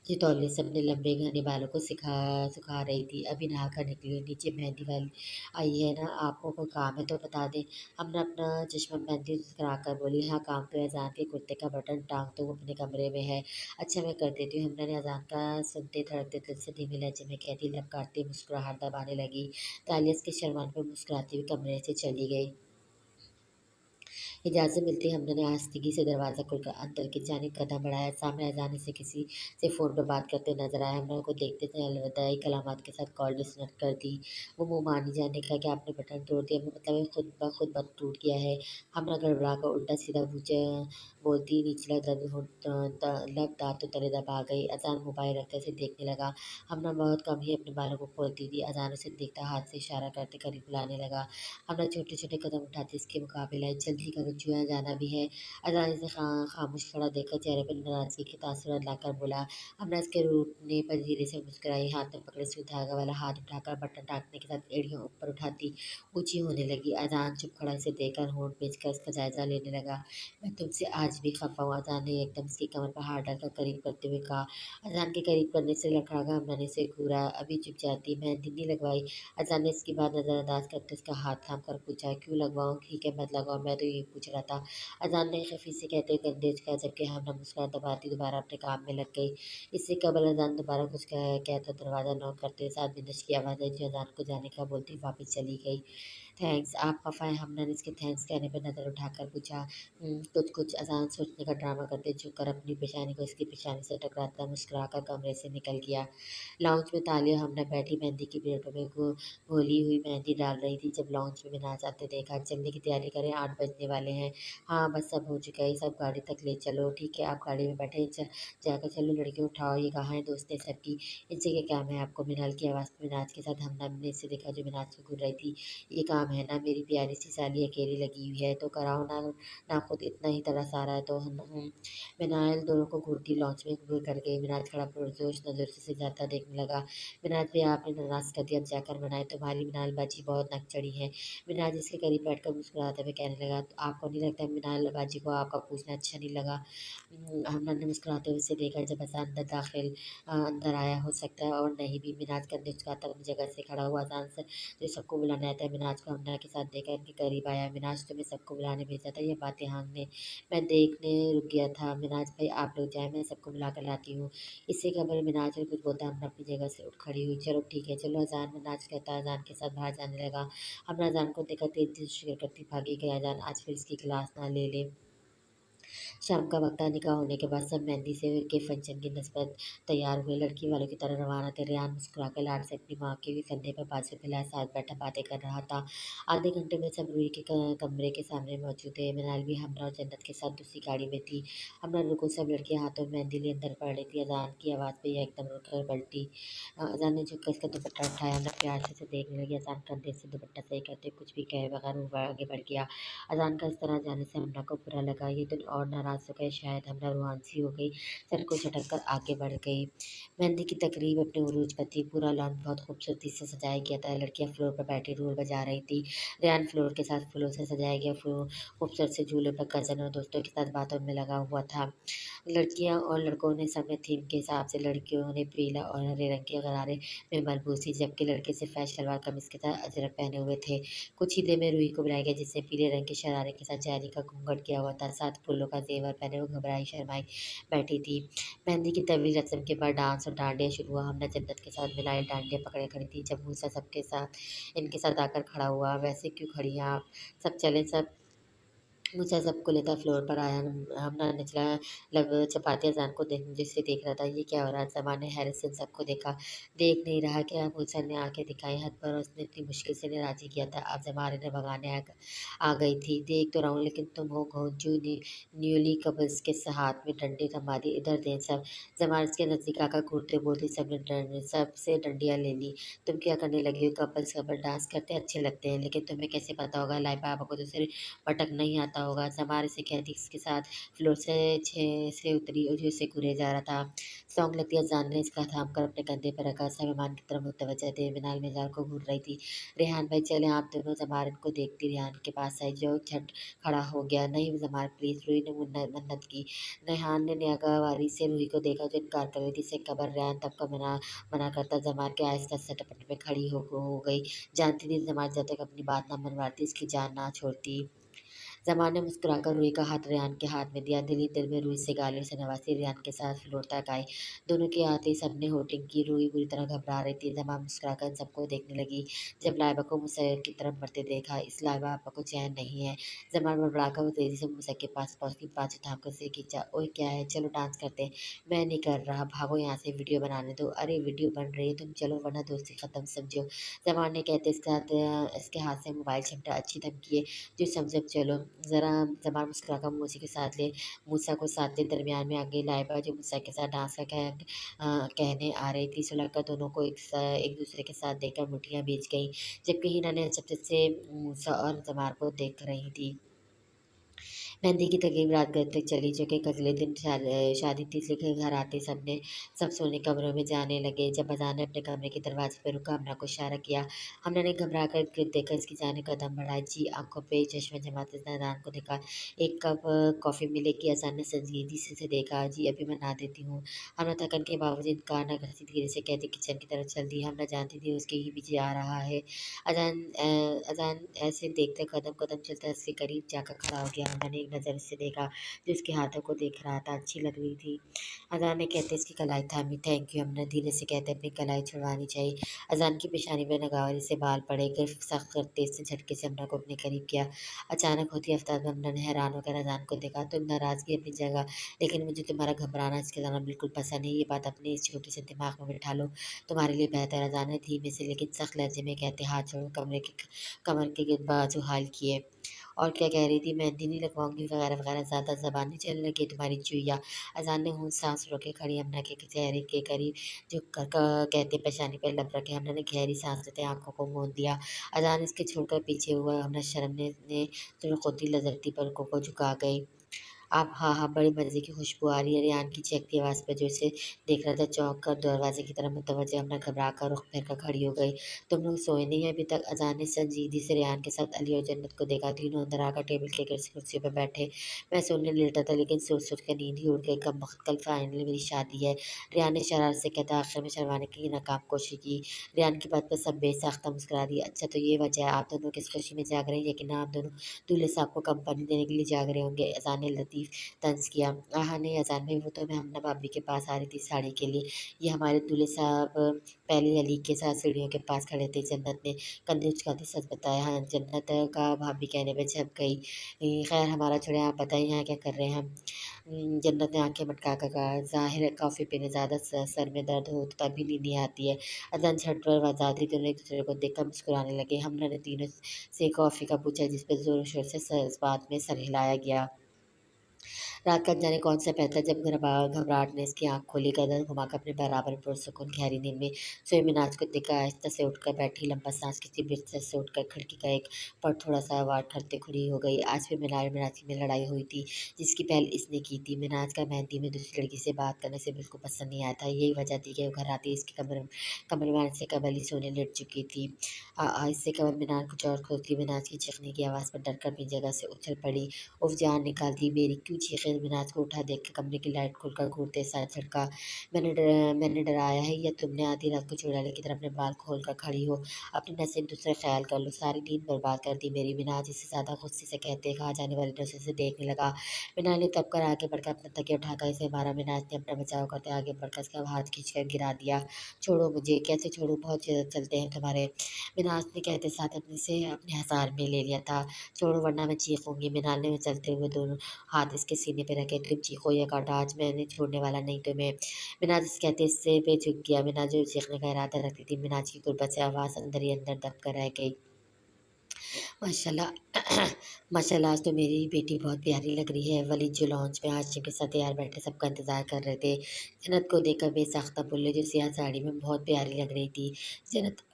जी तौलिया से अपने लंबे घने बालों को सुखा रही थी। अभी नहा कर निकली, नीचे मेहंदी वाली आई है ना, आपको कोई काम है तो बता दें। हमने अपना चश्मा मेहंदी करा कर बोली। हाँ काम तो है, अजान के कुर्ते का बटन टांग तो वो अपने कमरे में है। अच्छा मैं कर देती हूँ। हमने ने अजान का सुनते धड़कते दिल से धीमे लहजे में कहती लब काटती मुस्कुराहट दबाने लगी। तालिया के शरमान पर मुस्कुराती हुई कमरे से चली गई। इजाज़त मिलते ही हमने आहिस्तगी से दरवाज़ा खोलकर अंदर की जानिब कदम बढ़ाया। सामने अजाने से किसी से फ़ोन पर बात करते नज़र आए। हमने उनको देखते थे अलविदाई कलामात के साथ कॉल डिस्कनेक्ट कर दी। वो मुँह मानी जाने लगा कि आपने बटन तोड़ दिया। मतलब ये खुद ब खुद बंद टूट गया है। हमने गड़बड़ा कर उल्टा-सीधा पूछा बोलती निचला दर्द हो लग दाँतों तले दबा गई। अजान मोबाइल रखकर उसे देखने लगा। हमने बहुत कम ही अपने बालों को खोलती थी। अजान उसे देखता हाथ से इशारा करते करीब बुलाने लगा। हमने छोटे-छोटे कदम उठाते इसके मुकाबले आए, जल्दी करो जुआ जाना भी है। अज़ान इसे खामोश खड़ा देखकर चेहरे पर नाराज़गी के तासुरात लाकर बोला। हमने इसके रूठने पर धीरे से मुस्कुराई, हाथ में पकड़े सुई धागा वाला हाथ उठाकर बटन टाँगने के साथ एड़ियाँ ऊपर उठाती ऊँची होने लगी। अज़ान चुप खड़ा इसे देखकर होंठ बेचकर इसका जायज़ा लेने लगा। मैं तुमसे आज भी खफ़ा हूँ, अज़ान ने एकदम उसकी कमर पर हाथ डालकर करीब करते हुए कहा। अज़ान के करीब करने से लड़खड़ा मैंने उसे घूरा, अभी चुप जाती, मेहंदी नहीं लगवाई। अचानक इसकी बात नज़रअंदाज करते उसका हाथ थाम कर पूछा, क्यों लगवाऊँ? ठीक है मत लगाओ, मैं तो यही पूछ रहा था। अजान ने खफी से कहते हुए कंधे झुकाया, जबकि हमने मुस्कुराहट दबाती दोबारा अपने काम में लग गई। इससे कबल अजान दोबारा कुछ कहता दरवाज़ा नॉक करते हुए साथ बिंदश की आवाज़ आई, जो अजान को जाने का बोलती वापस चली गई। थैंक्स, आप खफ़ा हैं? हमने इसके थैंक्स कहने पर नज़र उठाकर पूछा। कुछ-कुछ अज़ान सोचने का ड्रामा करते झुककर अपनी पेशानी को उसकी पेशानी से टकराता मुस्कुराकर कमरे से निकल गया। लाउंज में तालिया हमने बैठी मेहंदी की प्लेटों में घोली हुई मेहंदी डाल रही थी। जब लाउंज में बिना जाते देखा, चलने की तैयारी करें, 8 बजने वाले हैं। हाँ, बस सब हो चुका है, सब गाड़ी तक ले चलो। ठीक है, आप गाड़ी में बैठे जाकर चलो, लड़कियों उठाओ, ये कहाँ है दोस्त है सबकी, इनसे क्या काम है आपको? मिनाल की आवाज़ में मिनाज के साथ हमने ने इसे देखा जो मिनाज को घूर रही थी। ये काम है ना, मेरी प्यारी सी साली अकेली लगी हुई है तो कराओ ना, ना खुद इतना ही तरस आ रहा है तो मिनाल दोनों को घूरती लॉन्च में घूर कर गई। मिनाज खड़ा पुरजोश नजर से उसे जाता देखने लगा। मिनाज भैया आपने नाराज कर दिया, अब जाकर मनाए, तुम्हारी मिनाल बाजी बहुत नक चढ़ी है। मिनाज इसके करीब बैठकर मुस्कुराते हुए कहने लगा, तो आपको नहीं लगता मिनाल बाजी को आपका पूछना अच्छा नहीं लगा? हमने ने मुस्कुराते हुए उसे देखा। जब अचानक अंदर आया हो सकता है और नहीं भी। मिनाज कंधे झुकाता अपनी जगह से खड़ा हुआ अचानक से जो सबको बुलाने आता है। मिनाज को हमने के साथ देखा, इनके करीब आया। मिनाज तुम्हें सबको बुलाने भेजा था, ये बातें हाँकने मैं देखने रुक गया था। मिनाज भाई आप लोग जाए, मैं सबको बुला कर लाती हूँ। इससे कबल मिनाज ने कुछ बोलता हमने अपनी जगह से उठ खड़ी हुई। चलो ठीक है, चलो अजान, मिनाज कहता अजान के साथ बाहर जाने लगा। हमने अजान को देखा, तेज तेज शुक्र करती भागी गई। अजान आज फिर इसकी क्लास ना ले ले। शाम का वक्त था। निकाह होने के बाद सब मेहंदी से के फंक्शन की नस्बत तैयार हुए, लड़की वालों की तरह रवाना थे। रेहान मुस्कुराकर लाड से अपनी माँ के कंधे पर बाजू फैलाए साथ बैठा बातें कर रहा था। आधे घंटे में सब रूही के कमरे के सामने मौजूद थे। मिनाल भी हमरा और जन्नत के साथ दूसरी गाड़ी में थी। हमरा रुको, सब लड़कियां हाथों में मेहंदी लिए अंदर पड़ रही थी। अजान की आवाज़ पे यह एकदम रुककर पलटी। अजान ने झुककर इसका दुपट्टा उठाया। हमने प्यार से उसे देखने लगी। अजान कंधे से दुपट्टा सही करते कुछ भी कहे बगैर वो आगे बढ़ गया। अज़ान का इस तरह जाने से हमना को बुरा लगा। ये दिन और नाराज़ हो गए, शायद हमना रूहानी हो गई, सर को झटक कर आगे बढ़ गई। मेहंदी की तकरीब अपने उरूज पर थी। पूरा लॉन बहुत खूबसूरती से सजाया गया था। लड़कियां फ्लोर पर बैठी ढोल बजा रही थी। रेहान फ्लोर के साथ फूलों से सजाया गया खूबसूरत से झूले पर कज़न और दोस्तों के साथ बातों में लगा हुआ था। लड़कियां और लड़कों ने सबने थीम के हिसाब से, लड़कियों ने पीला और हरे रंग के गरारे में मलबूसी, जबकि लड़के सिर्फ शलवार कमीज के साथ अजरक पहने हुए थे। कुछ ही देर में रूही को बुलाया गया, जिसने पीले रंग के शरारे के साथ जारी का घूंघट किया हुआ था, साथ फूलों का जेवर पहने वो घबराई शर्माई बैठी थी। मेहंदी की तवील रस्म के बाद डांस और डांडिया शुरू हुआ। हमने जन्नत के साथ मिलाई डांडिया पकड़े खड़ी थी। जब मूसा सबके साथ इनके साथ आकर खड़ा हुआ, वैसे क्यों खड़ी हैं आप, सब चले सब। मुझे सबको लेकर फ्लोर पर आया। हमने निचला लब चपाती अजान को जिससे देख रहा था, ये क्या हो रहा है? जमान ने हैरत से सबको देखा। देख नहीं रहा क्या? मूसा ने आंखें दिखाई हद पर, और उसने इतनी मुश्किल से इन्हें राजी किया था। अब जमाने ने भगाने आ गई थी। देख तो रहा हूँ, लेकिन तुम हो घोंचू न्यूली कबल्स के हाथ में डंडे थमा दी, इधर दें सब। जमान के नजदीक आकर घूरते बोलती, सबसे डंडियाँ ले ली। तुम क्या करने लगी हो? कपल्स कपल डांस करते अच्छे लगते हैं, लेकिन तुम्हें कैसे पता होगा? लाई बाबा को तो सिर्फ पटक नहीं आता होगा। समार से कहती इसके साथ फ्लोर से छः से उतरी और उसे घूरे जा रहा था। सौंग लगती अजान ने इसका थाम कर अपने कंधे पर रखा। सब मेहमान की तरफ मुतवज्जह थे। मिनाल मेजार को घूर रही थी। रेहान भाई चले, आप दोनों। जमार को देखती रेहान के पास आई, जो झट खड़ा हो गया। नहीं जमार प्लीज, रूही ने मन्नत की। रेहान ने निगाहवारी से रूही को देखा, जो इनकार कर रही थी। से कबर रेहान तब का मना मना करता जमार के आहिस्ता से टपट में खड़ी हो गई। जानती थी जमार जब तक अपनी बात ना मनवाती इसकी जान ना छोड़ती। जमान ने मुस्कुराकर रूही का हाथ रेहान के हाथ में दिया। दिल ही दिल में रूही से गालियों से नवासी रेहान के साथ फ्लोर तक आई। दोनों के आते ही सबने होटिंग की। रूही बुरी तरह घबरा रही थी। जमान मुस्कुराकर सबको देखने लगी। जब लाइबा को मुसैर की तरफ बढ़ते देखा, इस लाइबा आपा को चैन नहीं है। जमान बड़बड़ाकर वो तेजी से मुसैर के पास पहुंची, पाँचों थाम से खींचा। ओए क्या है, चलो डांस करते हैं। मैं नहीं कर रहा, भागो यहाँ से, वीडियो बनाने दो। अरे वीडियो बन रही है, तुम चलो वरना दोस्ती खत्म समझो। जमान ने कहते इसके हाथ से मोबाइल छिपटा। अच्छी धमकी है, जो समझो चलो। ज़रा जबान मुस्कुराकर मूसी के साथ ले मूसा को साथ ले दरमियान में आ गई लाइबा, जो मूसा के साथ डांस का कहने आ रही थी। सुलगकर दोनों को एक दूसरे के साथ देखकर मुठ्ठियां बीच गई, जबकि हिना ने अचंभे से मूसा और जमार को देख रही थी। मेहंदी की तकरीब रात गए तक चली, जो कि अगले दिन शादी थी, इसलिए घर आते सब सोने कमरों में जाने लगे। जब अजान ने अपने कमरे के दरवाजे पर रुका, हमना को इशारा किया। हमने ने घबरा कर देखकर इसकी जाने कदम बढ़ाए। जी आंखों पे चश्मे जमाते अजान को देखा। एक कप कॉफ़ी मिलेगी? अजान ने संजीदगी से देखा। जी अभी बना देती हूँ। हमने थकन के बावजूद इनकार न करती, धीरे से कहती किचन की तरफ चल दी। हम न जानती थी उसके ही पीछे आ रहा है। अजान ऐसे देखते कदम कदम चलता उसके करीब जाकर खड़ा हो गया। मैंने एक नज़र से देखा, जो उसके हाथों को देख रहा था। अच्छी लग रही थी। अजान ने कहते इसकी कलाई थामी। Thank you. हमने धीरे से कहते अपनी कलाई छुड़वानी चाहिए। अजान की पेशानी में नगावरी से बाल पड़े। गिरफ्त सख्त करते से झटके से हमना को अपने करीब किया। अचानक होती आफ्ताब में हमने हैरान होकर अजान को देखा। तुम नाराज़गी अपनी जगह, लेकिन मुझे तुम्हारा घबराना इसके जाना बिल्कुल पसंद नहीं। ये बात अपने इस छोटे से दिमाग में बिठा लो, तुम्हारे लिए बेहतर। अजान ने धीमे से लेकिन सख्त लहजे में कहते हाथ छोड़ो, कमर के बाजू हाल किए। और क्या कह रही थी? मेहंदी नहीं लगवाऊंगी वगैरह वगैरह, ज़्यादा ज़बान नहीं चलने लगी तुम्हारी चुईया। अजान ने हूँ सांस रोके खड़ी हमना के चेहरे के करीब झुक कर कहते पेशानी पर लब रखे। हमने ने गहरी सांस लेते आंखों को मूंद दिया। अजान इसके छोड़कर पीछे हुआ। हमने शर्म ने तो खुद ही लजकती पलकों को झुका गई। आप हाँ हाँ, बड़ी मज़े की खुशबू आ रही है। रेहान की चहकती आवाज़ पर जो उसे देख रहा था चौंक कर दरवाजे की तरफ मुतवज्जह हमने घबरा कर रुख फेर कर खड़ी हो गई। तुम लोग सोए नहीं हैं अभी तक? अजान ने संजीदगी से रेहान के साथ अली और जन्नत को देखा। तीनों अंदर आकर टेबल के कुर्सी पर बैठे। मैं सोने लेटा था, लेकिन सोच सोच कर नींद ही उड़ गई। कल फाइनली मेरी शादी है। रेहान ने शरारत से कहता, आखिर में शर्माने की नाकाम कोशिश की। रेहान की बात पर सब बेसाख्ता मुस्कुरा दिया। अच्छा तो ये वजह है आप दोनों किस खुशी में जाग रहे हैं? यकीन आप दोनों दूल्हे साहब को कंपनी देने के लिए जाग रहे होंगे। अजान ने लतीफ़ तंज किया। आहा नहीं अजान भाई, वो तो मैं हमना भाभी के पास आ रही थी साड़ी के लिए। ये हमारे दूल्हे साहब पहले अली के साथ सीढ़ियों के पास खड़े थे। जन्नत ने कंधे उचकाते सच बताया। हाँ, जन्नत का भाभी कहने पे झप गई। खैर हमारा छोड़े, आप बताइए यहाँ क्या कर रहे हैं हम? जन्नत ने आंखें मटका कर कहा, ज़ाहिर है कॉफ़ी पीने ज़्यादा सर में दर्द हो तो तभी नींद नहीं आती है। अजान झट पर आज़ादी दोनों एक दूसरे को देखकर मुस्कुराने लगे। हमने तीनों से कॉफ़ी का पूछा, जिस पर जोर शोर से इस बात में सर हिलाया गया। रात का जाने कौन सा पहर था, जब घबराहट ने इसकी आंख खोली। गर्दन घुमाकर अपने बराबर पुरसुकून गहरी नींद में सोई मिनाज को देखा। आहिस्ता से उठकर बैठी, लंबा सांस खींची, बिस्तर से उठकर खिड़की का एक पर थोड़ा सा वार करते खड़ी हो गई। आज भी मिनाज में लड़ाई हुई थी, जिसकी पहल इसने की थी। मिनाज का मेहंदी में दूसरी लड़की से बात करने से बिल्कुल पसंद नहीं आया था। यही वजह थी कि वो घर आती इसकी कमर में से कबल ही सोने लेट चुकी थी। इससे कबल मीनार कुछ और खोजती। मिनाज की चीखने की आवाज़ पर डरकर अपनी जगह से उछल पड़ी। उफ जान निकाल दी मेरी, क्यों चीखे? मिनाज को उठा देख के कमरे की लाइट खोलकर घूरते साथ झटका। मैंने डराया है या तुमने? आधी रात को चुड़ैल की तरह अपने बाल खोल कर खड़ी हो। अपनी नसें दूसरे ख्याल कर लो, सारी नींद बर्बाद कर दी मेरी। मिनाज इससे ज़्यादा गुस्से से कहते कहा जाने वाली नजर से देखने लगा। मिनाज ने तब कर आगे बढ़कर अपना तकिया उठाकर इसे मारा। मिनाज ने अपना बचाव करते आगे बढ़कर उसका हाथ खींचकर गिरा दिया। छोड़ो मुझे। कैसे छोड़ो? बहुत चलते हैं तुम्हारे। मिनाज ने कहते साथ अपने से अपने हज़ार में ले लिया था। छोड़ो वरना मैं चीखूंगी। मिनाज ने चलते हुए दोनों हाथ इसके सीने पे रखे। तुम चीखो या काटो, आज मैंने छोड़ने वाला नहीं तुम्हें। मिनाज इस कहते इससे पे झुक गया। मिनाज जो चीखने का इरादा रखती थी, मिनाज की गुर्बत से आवाज़ अंदर ही अंदर दब कर रह गई। माशाल्लाह माशाल्लाह, आज तो मेरी बेटी बहुत प्यारी लग रही है। वलीद जो लॉन्च में हाशिम के साथ तैयार बैठे सबका इंतजार कर रहे थे, जन्नत को देखकर बेसाख्ता बोले, जो सियाह साड़ी में बहुत प्यारी लग रही थी। जन्नत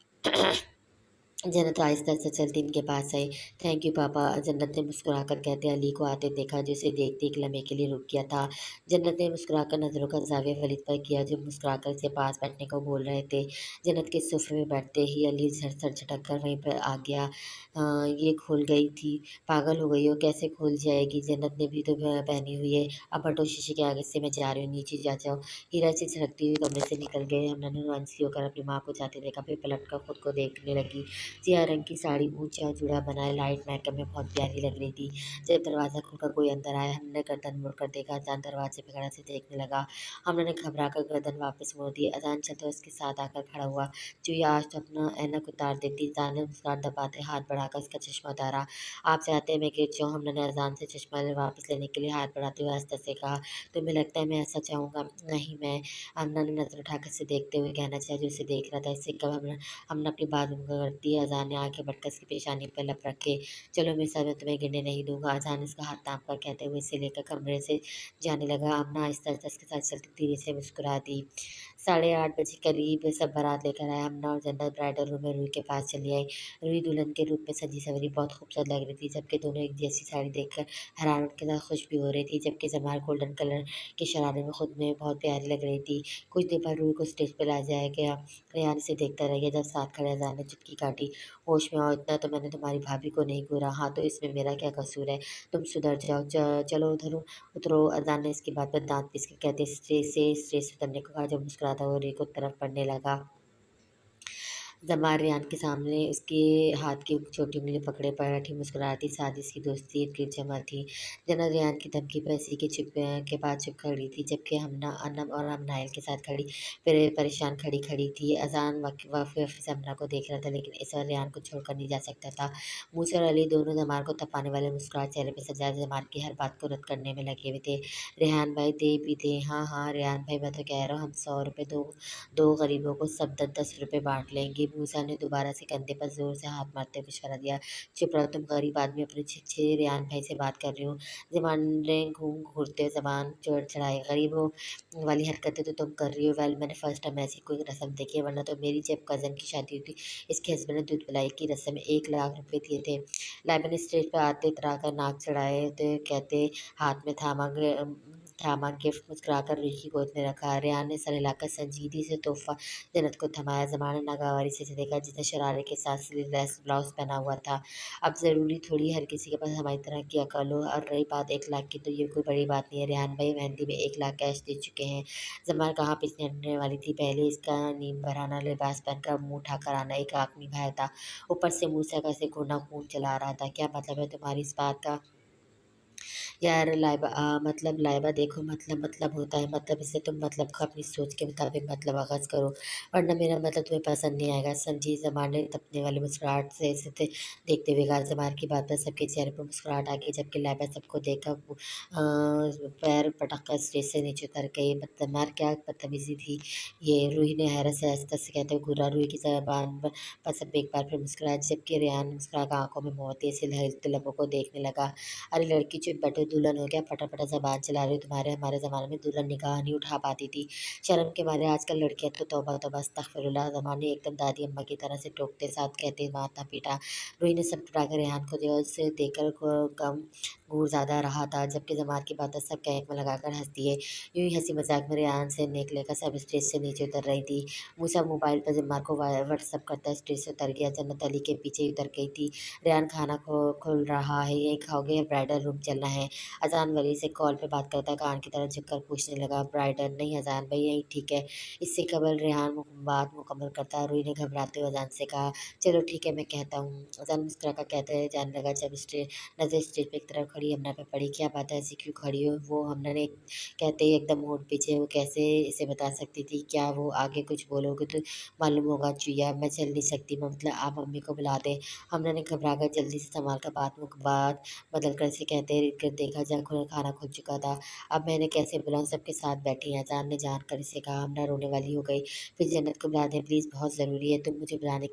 जन्नत आहिस्ता से चलती इनके पास आई। थैंक यू पापा। जन्नत ने मुस्कुराकर कहते अली को आते देखा, जिसे देखते एक लम्हे के लिए रुक गया था। जन्नत ने मुस्कुराकर नजरों का जाविया वलीद पर किया, जो मुस्कुराकर इसे पास बैठने को बोल रहे थे। जन्नत के सोफे में बैठते ही अली सर झटक कर वहीं पर आ गया। ये खुल गई थी, पागल हो गई हो? कैसे खुल जाएगी? जन्नत ने भी तो पहनी हुई है। अब हटो, शीशे के आगे से, मैं जा रही हूँ, नीचे जा जाओ। हीरा से झड़कती हुई कमरे से निकल गए। हमने रोमांसी होकर अपनी माँ को जाते देखा, फिर पलट कर खुद को देखने लगी। सिया रंग की साड़ी ऊंचा जुड़ा बनाए लाइट मेकअप में बहुत प्यारी लग रही थी। जब दरवाज़ा खुलकर कोई अंदर आया, हमने गर्दन मुड़कर देखा। अचानक दरवाजे पे खड़ा से देखने लगा। हमने घबरा कर गर्दन वापस मोड़ दी। अचानक चलते उसके साथ आकर खड़ा हुआ। चुईया आज तो अपना ऐनक उतार देती। जान ने मुस्कान दबाते हाथ बढ़ाकर उसका चश्मा उतारा। आप चाहते हैं मैं गिर जाऊँ? हमने अजान से चश्मा वापस लेने के लिए हाथ बढ़ाते हुए आस्ते से कहा। तुम्हें लगता है मैं ऐसा चाहूँगा? नहीं, मैं अन्ना ने नजर उठाकर उसे देखते हुए कहना चाहा जो उसे देख रहा था। इससे कब हमने अपनी बात कर दी। अजान ने आंखें बढ़कर उसकी पेशानी पर लप रखे। चलो मेरे साथ, मैं तुम्हें गिरने नहीं दूंगा। अजान ने उसका हाथ थाम कर कहते हुए इसे लेकर कमरे से जाने लगा। अमना आहिस्ता आहिस्ता उसके साथ चलती धीरे से मुस्कुरा दी। 8:30 बजे करीब सब बारात लेकर आए। अमना और जन्नत ब्राइडल रूम में रूही के पास चली आई। रूही दुल्हन के रूप में सजी सवरी बहुत खूबसूरत लग रही थी, जबकि दोनों एक जैसी साड़ी देखकर हैरान उनके साथ खुश भी हो रही थी। जबकि जमाल गोल्डन कलर के शरारे में खुद में बहुत प्यारी लग रही थी। कुछ देर बाद रूही को स्टेज पर ला जाया गया। रेहान से देखता रह गया। जब साथ खड़े अजान ने चुटकी काटी। होश में आओ, इतना तो मैंने तुम्हारी भाभी को नहीं घूरा। हाँ तो इसमें मेरा क्या कसूर है? तुम सुधर जाओ। चलो उधर उतरो। अजान ने इसकी बात पर दांत पीस के कहते स्टेज से उतरने को कहा। जब मुस्कुराता हुआ रे को तरफ पड़ने लगा। जमाल रेहान के सामने उसके हाथ की छोटी उंगली पकड़े बैठी मुस्कुराती सादी सी दोस्ती की जमा थी। जन्नत रेहान की धमकी पर इसी के बाद चुप खड़ी थी, जबकि हमना अनम और हम नायल के साथ खड़ी परेशान खड़ी खड़ी थी। अजान वाक़ई से हमना को देख रहा था, लेकिन इस बार रेहान को छोड़कर नहीं जा सकता था। मूसा और अली दोनों जमाल को तपाने वाले मुस्कुराते चेहरे पर सजा जमाल की हर बात को रद्द करने में लगे हुए थे। रेहान भाई दे भी दे। हाँ हाँ रेहान भाई, मैं तो कह रहा हूँ हम 100 रुपये दो दो गरीबों को सब 10-10 रुपये बांट लेंगे। मूसा ने दोबारा से कंधे पर जोर से हाथ मारते हुए इशारा दिया। चुप रहो तुम गरीब आदमी, अपने छिछे रेहान भाई से बात कर रही हूँ। जमान ने घूम घूरते जबान चढ़ाई। गरीबों वाली हरकतें तो तुम कर रही हो। वेल मैंने फर्स्ट टाइम ऐसी कोई रस्म देखी है, वरना तो मेरी जब कज़न की शादी हुई थी, इसके हस्बैंड ने दूध पिलाई की रस्म में 1 लाख रुपये दिए थे। लाइबा ने स्टेज पर आते इतरा कर नाक चढ़ाए तो कहते हाथ में थामा गिफ्ट मुस्कुराकर रूही की गोद में रखा। रेहान ने सर हिलाकर संजीदगी से तोहफा जन्नत को थमाया। ज़माने ने नागवारी से देखा, जिसने शरारे के साथ स्लीवलेस ब्लाउज पहना हुआ था। अब ज़रूरी थोड़ी हर किसी के पास हमारी तरह की अकल हो। और रही बात 1 लाख की, तो ये कोई बड़ी बात नहीं है। रेहान भाई मेहंदी में 1 लाख कैश दे चुके हैं। जमाल कहाँ पीछे हटने वाली थी। पहले इसका नींद भराना लिबास पहनकर मुंह उठाकर आना एक आँख निभाया था, ऊपर से मूसा का से खूना खून चला रहा था। क्या मतलब है तुम्हारी इस बात का? यार लाइबा मतलब लाइबा देखो, मतलब होता है। मतलब इसे तुम मतलब को अपनी सोच के मुताबिक मतलब आगाज करो, वरना मेरा मतलब तुम्हें पसंद नहीं आएगा। समझी? जमान ने तपने वाली मुस्कुराहट से इसे देखते हुए कहा। जमान की बात पर सबके चेहरे पर मुस्कुराहट आ गई, जबकि लाइबा सबको देखकर पैर पटक कर स्टेज से नीचे उतर गई। जमान क्या बदतमीजी थी ये? रूही ने हैरत से आहिस्ता से कहते हुए घूरा। रूही की जबान पर सब एक बार फिर मुस्कुराया, जबकि रेहान मुस्कुरा कर आंखों में मोती से लहलते लबों को देखने लगा। अरे लड़की चुप बैठो, दुल्हन हो क्या फटाफट ज़बान चला रही हो? तुम्हारे हमारे ज़माने में दुल्हन निगाह नहीं उठा पाती थी। शर्म के मारे आजकल लड़कियां तो तौबा तौबा अस्तगफिरुल्लाह। ज़माने एकदम दादी अम्मा की तरह से टोकते साथ कहते माथा पीटा। रूही ने सब टुटाकर रेहान को दिया। उसे देखकर गम घूर ज़्यादा रहा था, जबकि जमात की बातें सब कैक में लगाकर हंस दिए। यूं ही हंसी मजाक में रेहान से नेक लेकर सब स्टेज से नीचे उतर रही थी। मूसा मोबाइल पर जमात को व्हाट्सअप करता स्टेज से उतर गया। जन्नत अली के पीछे ही उतर गई थी। रेहान खाना खुल रहा है, यही खाओगे या ब्राइडल रूम चलना है? अजान वली से कॉल पे बात करता कान की तरफ झुककर पूछने लगा। ब्राइडल नहीं अजान भाई, यही ठीक है। इससे कबल रेहान बात मुकम्मल करता। रूही ने घबराते हुए अजान से कहा, चलो ठीक है मैं कहता हूँ। अजान मुस्कुरा कर कहते जाने लगा। जब नजर स्टेज पे एक तरफ खड़ी हमना पे पड़ी। क्या बात है, ऐसी क्यों खड़ी हो? वो हमना ने कहते ही एकदम होठ पीछे। वो कैसे इसे बता सकती थी? क्या वो आगे कुछ बोलोगे तो मालूम होगा चुईया, मैं चल नहीं सकती। मतलब आप मम्मी को बुला दे। हमना ने घबरा कर जल्दी से संभाल कर बात बदल कर से कहते रीत कर देखा। जब खाना खुल चुका था। अब मैंने कैसे बुलाऊं, सबके साथ बैठी हैं। अजान ने जान कर इसे कहा। हमना रोने वाली हो गई। फिर जन्नत को बुला दें प्लीज़, बहुत ज़रूरी है। तुम मुझे बुलाने